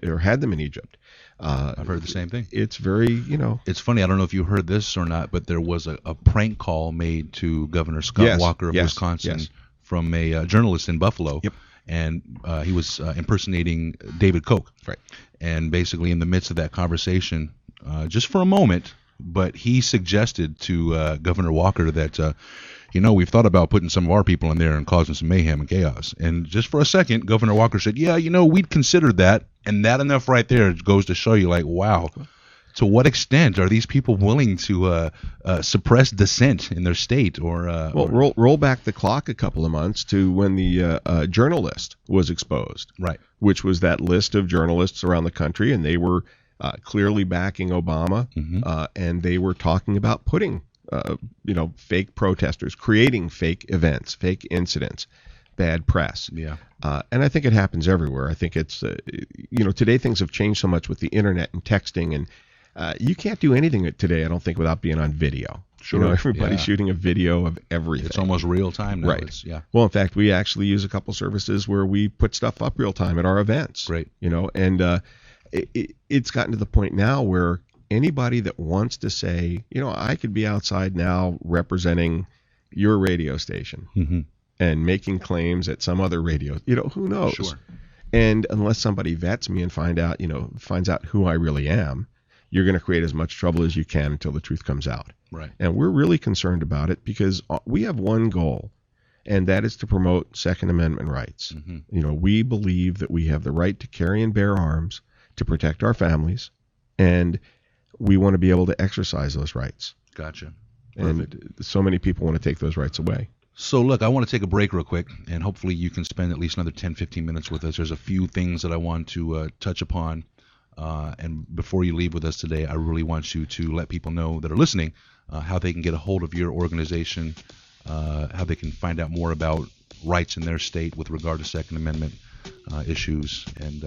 or had them in Egypt. I've heard the same thing. It's very, It's funny. I don't know if you heard this or not, but there was a prank call made to Governor Scott Walker of Wisconsin from a journalist in Buffalo. Yep. And he was impersonating David Koch. Right. And basically in the midst of that conversation, just for a moment, but he suggested to Governor Walker that, we've thought about putting some of our people in there and causing some mayhem and chaos. And just for a second, Governor Walker said, yeah, we'd considered that. And that enough right there goes to show you, like, wow, to what extent are these people willing to suppress dissent in their state? Roll back the clock a couple of months to when the journalist was exposed, right? Which was that list of journalists around the country, and they were clearly backing Obama, and they were talking about putting, fake protesters, creating fake events, fake incidents, bad press. Yeah. And I think it happens everywhere. I think it's, today things have changed so much with the internet and texting, and you can't do anything today, I don't think, without being on video. Sure. Everybody's shooting a video of everything. It's almost real time now. Right. Well, in fact, we actually use a couple services where we put stuff up real time at our events. Great. And it's gotten to the point now where anybody that wants to say, I could be outside now representing your radio station and making claims at some other radio, who knows? Sure. And unless somebody vets me and finds out who I really am, you're going to create as much trouble as you can until the truth comes out. Right. And we're really concerned about it because we have one goal, and that is to promote Second Amendment rights. We believe that we have the right to carry and bear arms to protect our families, and we want to be able to exercise those rights. Gotcha. Perfect. And so many people want to take those rights away. So look, I want to take a break real quick, and hopefully you can spend at least another 10, 15 minutes with us. There's a few things that I want to touch upon. And before you leave with us today, I really want you to let people know that are listening how they can get a hold of your organization, how they can find out more about rights in their state with regard to Second Amendment issues, and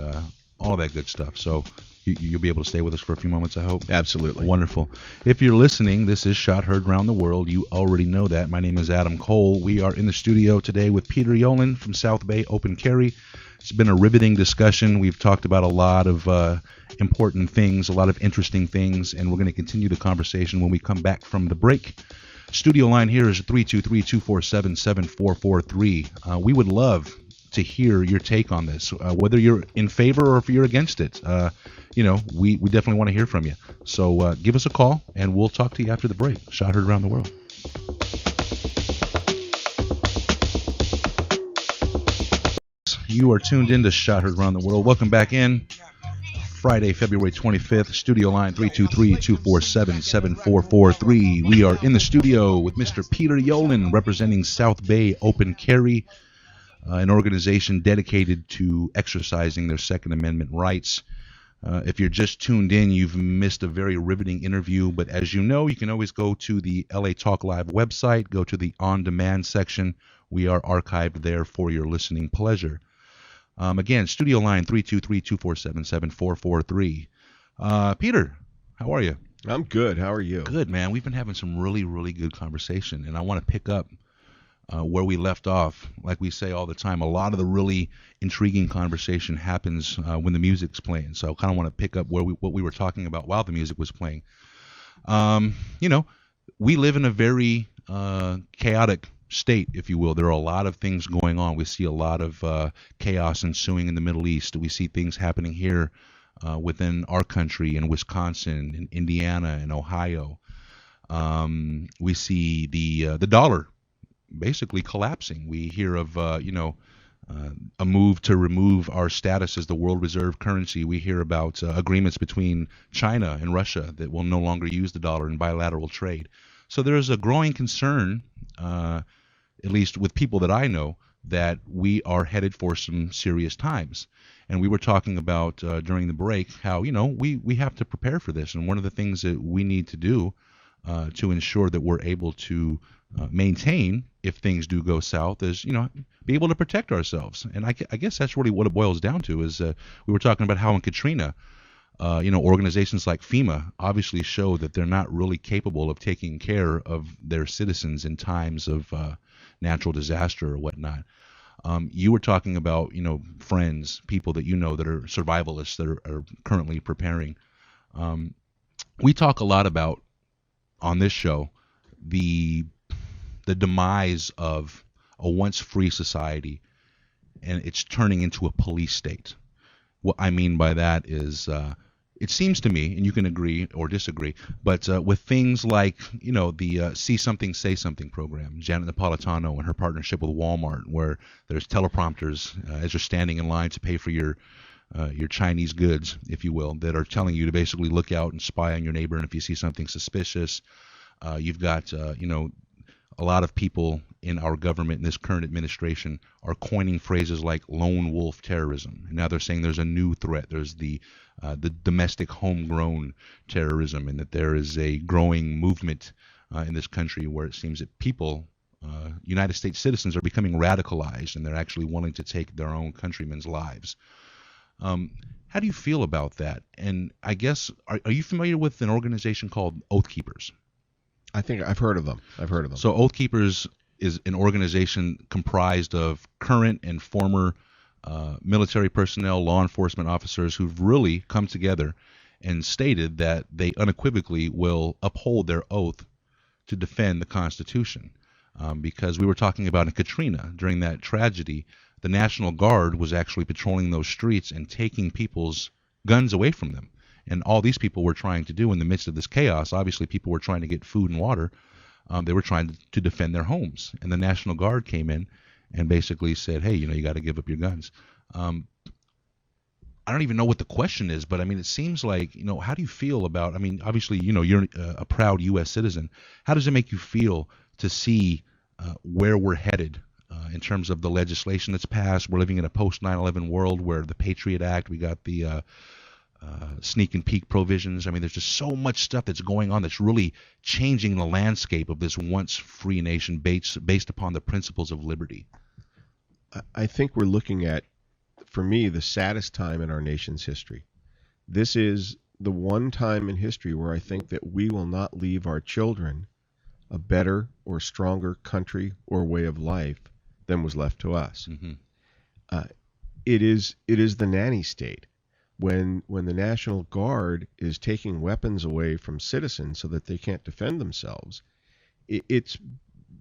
all that good stuff. So you'll be able to stay with us for a few moments, I hope. Absolutely. Wonderful. If you're listening, this is Shot Heard Around the World. You already know that. My name is Adam Cole. We are in the studio today with Peter Yollin from South Bay Open Carry. It's been a riveting discussion. We've talked about a lot of important things, a lot of interesting things, and we're going to continue the conversation when we come back from the break. Studio line here is 323-247-7443. We would love to hear your take on this, whether you're in favor or if you're against it. We definitely want to hear from you. So give us a call, and we'll talk to you after the break. Shot Heard Around the World. You are tuned in to Shot Heard Around the World. Welcome back in. Friday, February 25th, studio line 323-247-7443. We are in the studio with Mr. Peter Yollin, representing South Bay Open Carry, an organization dedicated to exercising their Second Amendment rights. If you're just tuned in, you've missed a very riveting interview, but as you know, you can always go to the LA Talk Live website, go to the on-demand section. We are archived there for your listening pleasure. Again, studio line 323-247-7443. Peter, how are you? I'm good. How are you? Good, man. We've been having some really, really good conversation, and I want to pick up where we left off. Like we say all the time, a lot of the really intriguing conversation happens when the music's playing. So I kind of want to pick up what we were talking about while the music was playing. We live in a very chaotic state, if you will. There are a lot of things going on. We see a lot of chaos ensuing in the Middle East. We see things happening here within our country in Wisconsin, in Indiana, and Ohio. We see the dollar basically collapsing. We hear of a move to remove our status as the world reserve currency. We hear about agreements between China and Russia that will no longer use the dollar in bilateral trade. So there's a growing concern, at least with people that I know, that we are headed for some serious times. And we were talking about during the break how, we have to prepare for this. And one of the things that we need to do to ensure that we're able to maintain if things do go south is, be able to protect ourselves. And I guess that's really what it boils down to is we were talking about how in Katrina, organizations like FEMA obviously show that they're not really capable of taking care of their citizens in times of natural disaster or whatnot. You were talking about, friends, people that that are survivalists that are currently preparing. We talk a lot about on this show the demise of a once free society, and it's turning into a police state. What I mean by that is it seems to me, and you can agree or disagree, but with things like, the See Something, Say Something program, Janet Napolitano and her partnership with Walmart, where there's teleprompters as you're standing in line to pay for your Chinese goods, if you will, that are telling you to basically look out and spy on your neighbor, and if you see something suspicious, you've got, a lot of people in our government in this current administration are coining phrases like lone wolf terrorism. And now they're saying there's a new threat. There's the domestic homegrown terrorism, and that there is a growing movement in this country where it seems that people, United States citizens, are becoming radicalized, and they're actually wanting to take their own countrymen's lives. How do you feel about that? And I guess, are you familiar with an organization called Oath Keepers? I think I've heard of them. So Oath Keepers is an organization comprised of current and former military personnel, law enforcement officers who've really come together and stated that they unequivocally will uphold their oath to defend the Constitution. Because we were talking about in Katrina, during that tragedy, the National Guard was actually patrolling those streets and taking people's guns away from them. And all these people were trying to do in the midst of this chaos, obviously people were trying to get food and water. They were trying to defend their homes. And the National Guard came in and basically said, hey, you got to give up your guns. I don't even know what the question is, but I mean, it seems like, how do you feel about, obviously, you're a proud U.S. citizen. How does it make you feel to see where we're headed in terms of the legislation that's passed? We're living in a post 9/11 world where the Patriot Act, we got the sneak and peek provisions. There's just so much stuff that's going on that's really changing the landscape of this once free nation based upon the principles of liberty. I think we're looking at, for me, the saddest time in our nation's history. This is the one time in history where I think that we will not leave our children a better or stronger country or way of life than was left to us. Mm-hmm. It is the nanny state. When the National Guard is taking weapons away from citizens so that they can't defend themselves, it's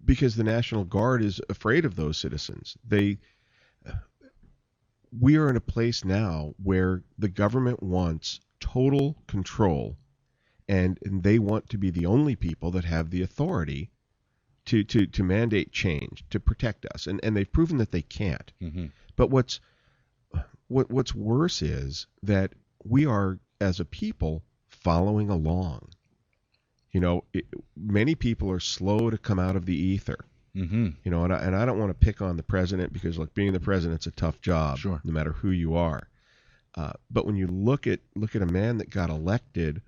because the National Guard is afraid of those citizens. We are in a place now where the government wants total control, and they want to be the only people that have the authority to mandate change, to protect us, and they've proven that they can't. Mm-hmm. But what's worse is that we are, as a people, following along. Many people are slow to come out of the ether. Mm-hmm. And I don't want to pick on the president because, look, being the president's a tough job, sure, no matter who you are. But when you look at a man that got elected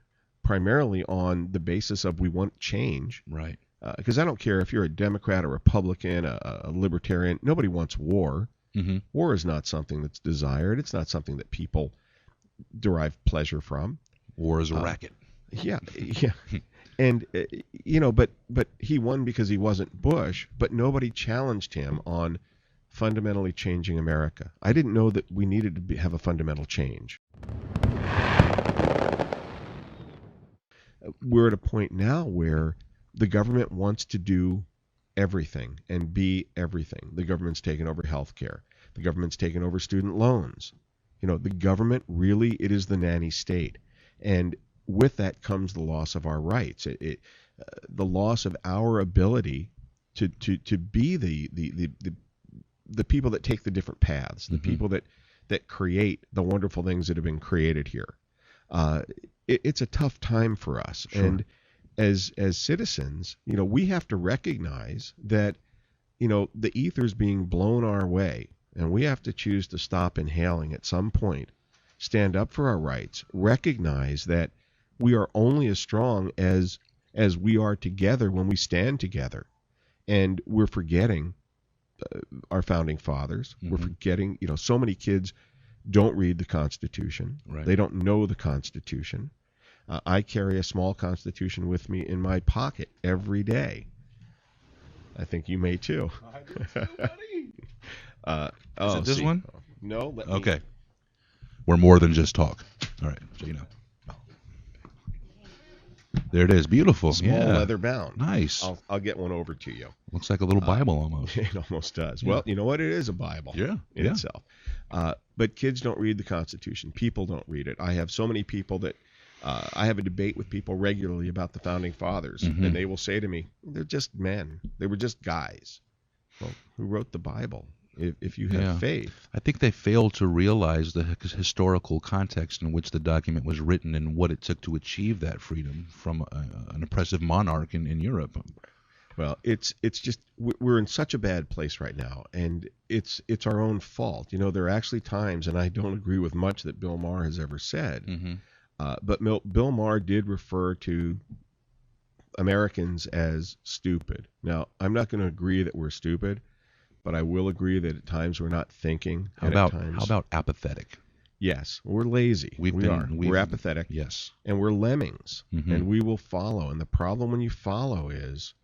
primarily on the basis of we want change, right? Because I don't care if you're a Democrat, a Republican, a Libertarian, nobody wants war. Mm-hmm. War is not something that's desired. It's not something that people derive pleasure from. War is a racket. Yeah. And, but he won because he wasn't Bush, but nobody challenged him on fundamentally changing America. I didn't know that we needed to have a fundamental change. We're at a point now where the government wants to do everything and be everything. The government's taken over healthcare. The government's taken over student loans. The government really, it is the nanny state. And with that comes the loss of our rights, the loss of our ability to be the people that take the different paths, the people that create the wonderful things that have been created here. It's a tough time for us. Sure. And as citizens, we have to recognize that, the ether is being blown our way, and we have to choose to stop inhaling at some point, stand up for our rights, recognize that we are only as strong as we are together when we stand together. And we're forgetting our founding fathers. We're forgetting, so many kids don't read the Constitution. Right. They don't know the Constitution. I carry a small Constitution with me in my pocket every day. I think you may too. I do too, buddy. Is it this one? No. Okay. We're more than just talk. All right, so There it is. Beautiful. Small leather bound. Nice. I'll get one over to you. Looks like a little Bible almost. It almost does. Yeah. Well, you know what? It is a Bible in itself. But kids don't read the Constitution. People don't read it. I have so many people that I have a debate with people regularly about the Founding Fathers, and they will say to me, they're just men. They were just guys. Well, who wrote the Bible? If you have faith. I think they failed to realize the historical context in which the document was written and what it took to achieve that freedom from an oppressive monarch in Europe. Well, it's just we're in such a bad place right now, and it's our own fault. There are actually times, and I don't agree with much that Bill Maher has ever said, but Bill Maher did refer to Americans as stupid. Now, I'm not going to agree that we're stupid, but I will agree that at times we're not thinking. How about apathetic? Yes, we're lazy. We're apathetic. Yes. And we're lemmings, and we will follow. And the problem when you follow is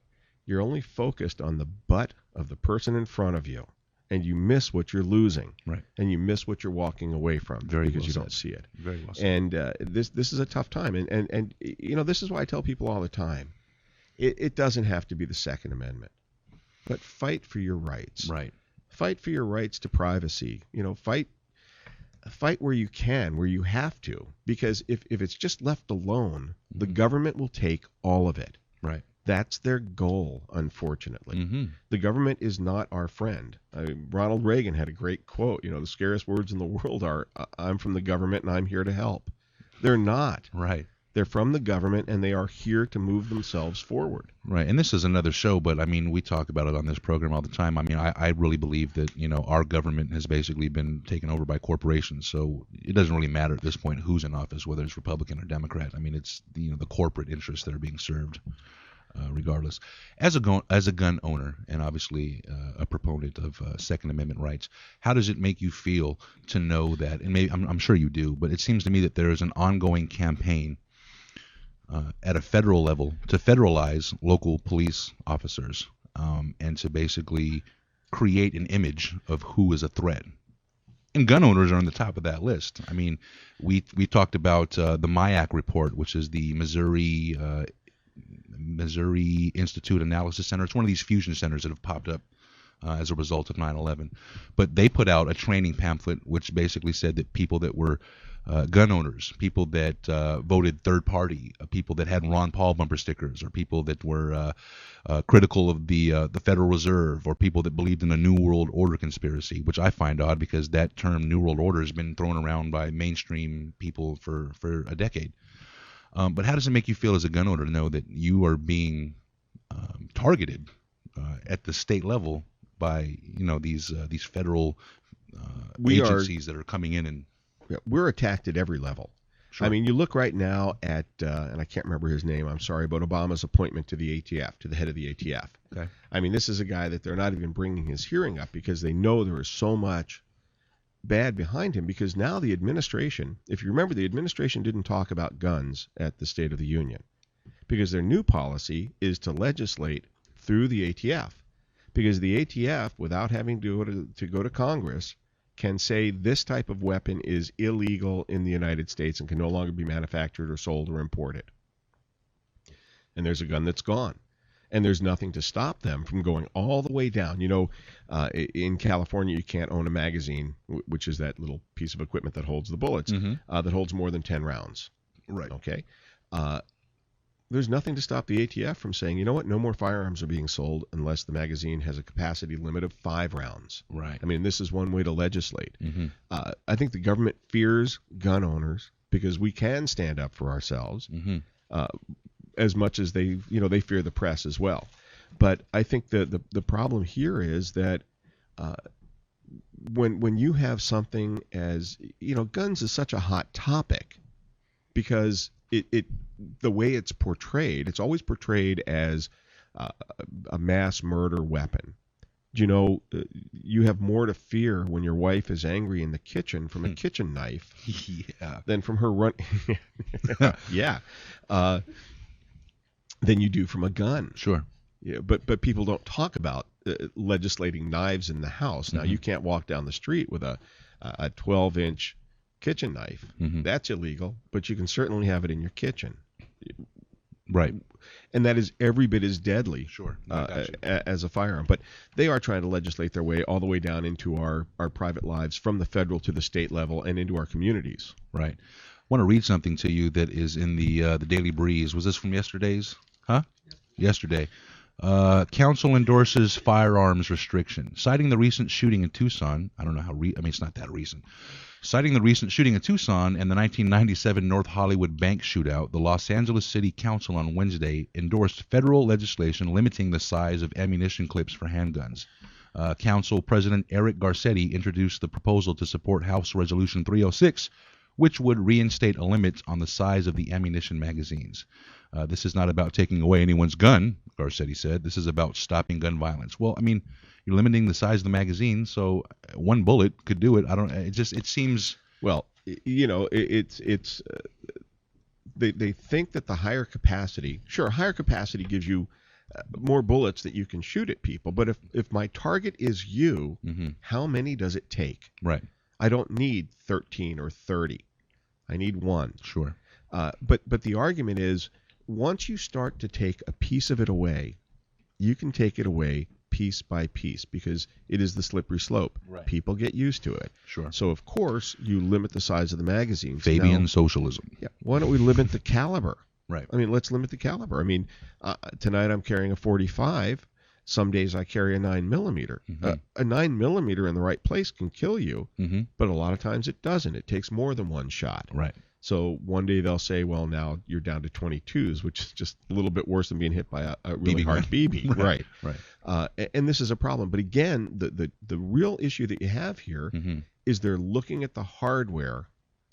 you're only focused on the butt of the person in front of you, and you miss what you're losing. Right. And you miss what you're walking away from because you don't see it. Very well said. And this is a tough time. And this is why I tell people all the time, it doesn't have to be the Second Amendment. But fight for your rights. Right. Fight for your rights to privacy. Fight where you can, where you have to. Because if it's just left alone, the government will take all of it. Right. That's their goal, unfortunately. The government is not our friend. Ronald Reagan had a great quote. The scariest words in the world are, I'm from the government and I'm here to help. They're not. Right. They're from the government, and they are here to move themselves forward. Right, and this is another show, but we talk about it on this program all the time. I really believe that our government has basically been taken over by corporations, so it doesn't really matter at this point who's in office, whether it's Republican or Democrat. It's the corporate interests that are being served, regardless. As a gun owner, and obviously a proponent of Second Amendment rights, how does it make you feel to know that? And maybe I'm sure you do, but it seems to me that there is an ongoing campaign at a federal level to federalize local police officers and to basically create an image of who is a threat. And gun owners are on the top of that list. We talked about the MIAC report, which is the Missouri Institute Analysis Center. It's one of these fusion centers that have popped up as a result of 9/11. But they put out a training pamphlet which basically said that people that were gun owners, people that voted third party, people that had Ron Paul bumper stickers, or people that were critical of the Federal Reserve, or people that believed in a New World Order conspiracy, which I find odd because that term New World Order has been thrown around by mainstream people for a decade. But how does it make you feel as a gun owner to know that you are being targeted at the state level by these federal agencies that are coming in and we're attacked at every level. Sure. You look right now at, and I can't remember his name, I'm sorry, but Obama's appointment to the ATF, to the head of the ATF. Okay. This is a guy that they're not even bringing his hearing up because they know there is so much bad behind him, because now the administration, if you remember, the administration didn't talk about guns at the State of the Union because their new policy is to legislate through the ATF, because the ATF, without having to go to Congress, can say this type of weapon is illegal in the United States and can no longer be manufactured or sold or imported. And there's a gun that's gone. and there's nothing to stop them from going all the way down. In California, you can't own a magazine, which is that little piece of equipment that holds the bullets, that holds more than 10 rounds. Right. Okay. There's nothing to stop the ATF from saying, you know what, no more firearms are being sold unless the magazine has a capacity limit of 5 rounds. Right. I mean, this is one way to legislate. I think the government fears gun owners because we can stand up for ourselves as much as they fear the press as well. But I think the problem here is that when you have something as, guns is such a hot topic because the way it's portrayed, it's always portrayed as a mass murder weapon. You have more to fear when your wife is angry in the kitchen from a kitchen knife than from her than you do from a gun. Sure. Yeah, but people don't talk about legislating knives in the house. Now, you can't walk down the street with a 12-inch kitchen knife. That's illegal, but you can certainly have it in your kitchen. Right. And that is every bit as deadly Sure. as a firearm. But they are trying to legislate their way all the way down into our private lives, from the federal to the state level and into our communities. Right. I want to read something to you that is in the Daily Breeze. Was this from yesterday's? Yesterday. Council endorses firearms restriction. Citing the recent shooting in Tucson, I don't know how it's not that recent. Citing the recent shooting in Tucson and the 1997 North Hollywood bank shootout, the Los Angeles City Council on Wednesday endorsed federal legislation limiting the size of ammunition clips for handguns. Council President Eric Garcetti introduced the proposal to support House Resolution 306, which would reinstate a limit on the size of the ammunition magazines. This is not about taking away anyone's gun, Garcetti said. This is about stopping gun violence. Well, I mean, you're limiting the size of the magazine, so one bullet could do it. It seems. Well, it's they think that the higher capacity gives you more bullets that you can shoot at people. But if my target is you, how many does it take? Right. I don't need 13 or 30. I need one. Sure. But the argument is, once you start to take a piece of it away, you can take it away piece by piece because it is the slippery slope. Right. People get used to it. Sure. So, of course, you limit the size of the magazines. Fabian socialism. Yeah. Why don't we limit the caliber? Right. I mean, let's limit the caliber. I mean, tonight I'm carrying a .45. Some days I carry a 9mm. A 9mm in the right place can kill you, but a lot of times it doesn't. It takes more than one shot. Right. So one day they'll say, well, now you're down to 22s, which is just a little bit worse than being hit by a really hard BB. Right. And this is a problem. But again, the real issue that you have here is they're looking at the hardware,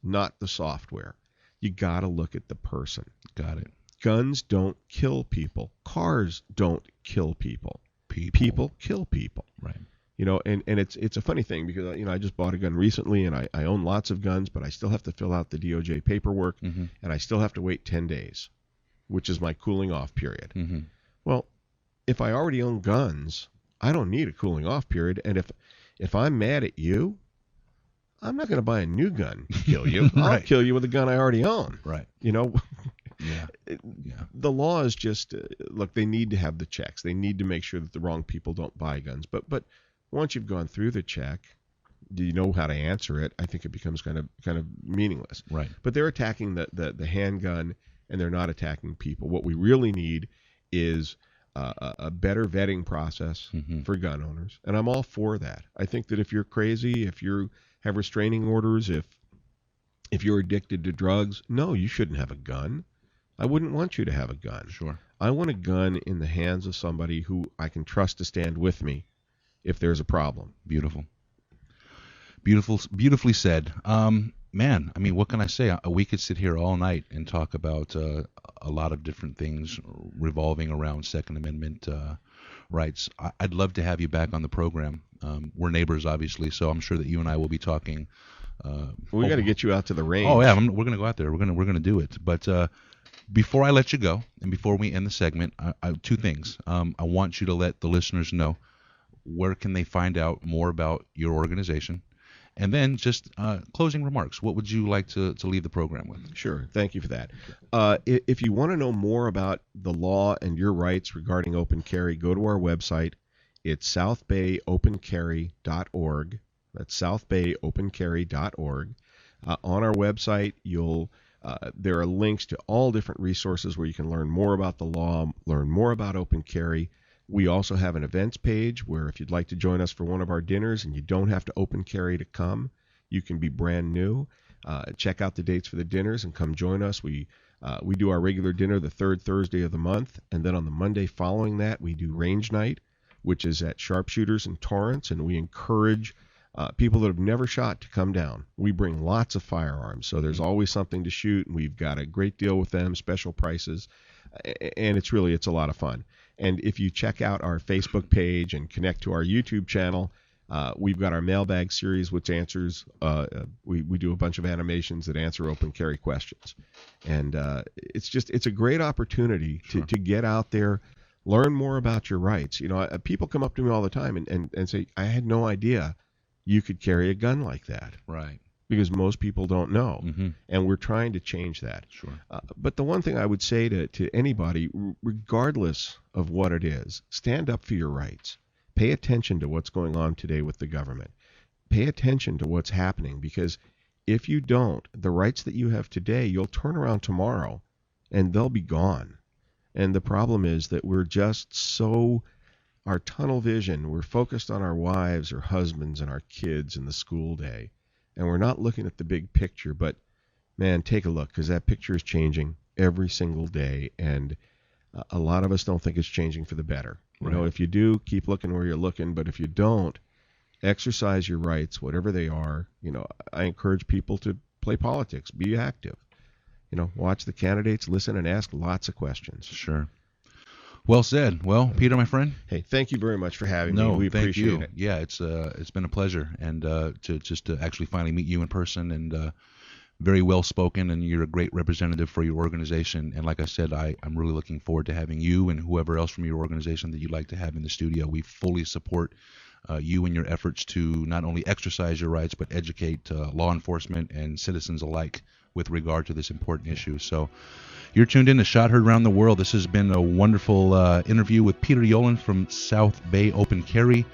not the software. You got to look at the person. Got it. Guns don't kill people. Cars don't kill people. People kill people. Right. And it's a funny thing because, I just bought a gun recently and I own lots of guns, but I still have to fill out the DOJ paperwork and I still have to wait 10 days, which is my cooling off period. Well, if I already own guns, I don't need a cooling off period. And if I'm mad at you, I'm not going to buy a new gun to kill you. I'll kill you with a gun I already own. Right. Yeah. The law is just, look, they need to have the checks. They need to make sure that the wrong people don't buy guns. But once you've gone through the check, do you know how to answer it? I think it becomes kind of meaningless. Right. But they're attacking the handgun, and they're not attacking people. What we really need is a better vetting process for gun owners, and I'm all for that. I think that if you're crazy, if you have restraining orders, if you're addicted to drugs, no, you shouldn't have a gun. I wouldn't want you to have a gun. Sure. I want a gun in the hands of somebody who I can trust to stand with me if there's a problem. Beautiful. Beautifully said. Man, I mean, what can I say? We could sit here all night and talk about a lot of different things revolving around Second Amendment rights. I'd love to have you back on the program. We're neighbors, obviously, so I'm sure that you and I will be talking. We got to get you out to the range. Oh yeah, we're gonna go out there. We're gonna do it. But before I let you go, and before we end the segment, two things. I want you to let the listeners know where can they find out more about your organization, And then just closing remarks. What would you like to leave the program with? Sure. Thank you for that. If you want to know more about the law and your rights regarding open carry, go to our website. It's southbayopencarry.org. That's southbayopencarry.org. On our website, there are links to all different resources where you can learn more about the law, learn more about open carry. We also have an events page where if you'd like to join us for one of our dinners and you don't have to open carry to come, you can be brand new. Check out the dates for the dinners and come join us. We do our regular dinner the third Thursday of the month, and then on the Monday following that, we do range night, which is at Sharpshooters in Torrance, and we encourage people that have never shot to come down. We bring lots of firearms, so there's always something to shoot, and we've got a great deal with them, special prices, and it's a lot of fun. And if you check out our Facebook page and connect to our YouTube channel, we've got our mailbag series, which answers, we do a bunch of animations that answer open carry questions. And it's a great opportunity to get out there, learn more about your rights. You know, people come up to me all the time and say, I had no idea you could carry a gun like that. Right. Because most people don't know. And we're trying to change that. Sure. But the one thing I would say to anybody, regardless of what it is, stand up for your rights. Pay attention to what's going on today with the government. Pay attention to what's happening, because if you don't, the rights that you have today, you'll turn around tomorrow and they'll be gone. And the problem is that we're just so, our tunnel vision, we're focused on our wives or husbands and our kids in the school day. And we're not looking at the big picture. But, man, take a look, because that picture is changing every single day. And a lot of us don't think it's changing for the better. You know, if you do, keep looking where you're looking. But if you don't, exercise your rights, whatever they are. You know, I encourage people to play politics, be active. You know, watch the candidates, listen, and ask lots of questions. Sure. Well said. Well, Peter, my friend. Hey, thank you very much for having me. We thank appreciate you. it. Yeah, it's been a pleasure, and to actually finally meet you in person, and very well spoken, and you're a great representative for your organization. And like I said, I'm really looking forward to having you and whoever else from your organization that you'd like to have in the studio. We fully support you and your efforts to not only exercise your rights, but educate law enforcement and citizens alike with regard to this important issue. So you're tuned in to Shot Heard Around the World. This has been a wonderful interview with Peter Yollin from South Bay Open Carry.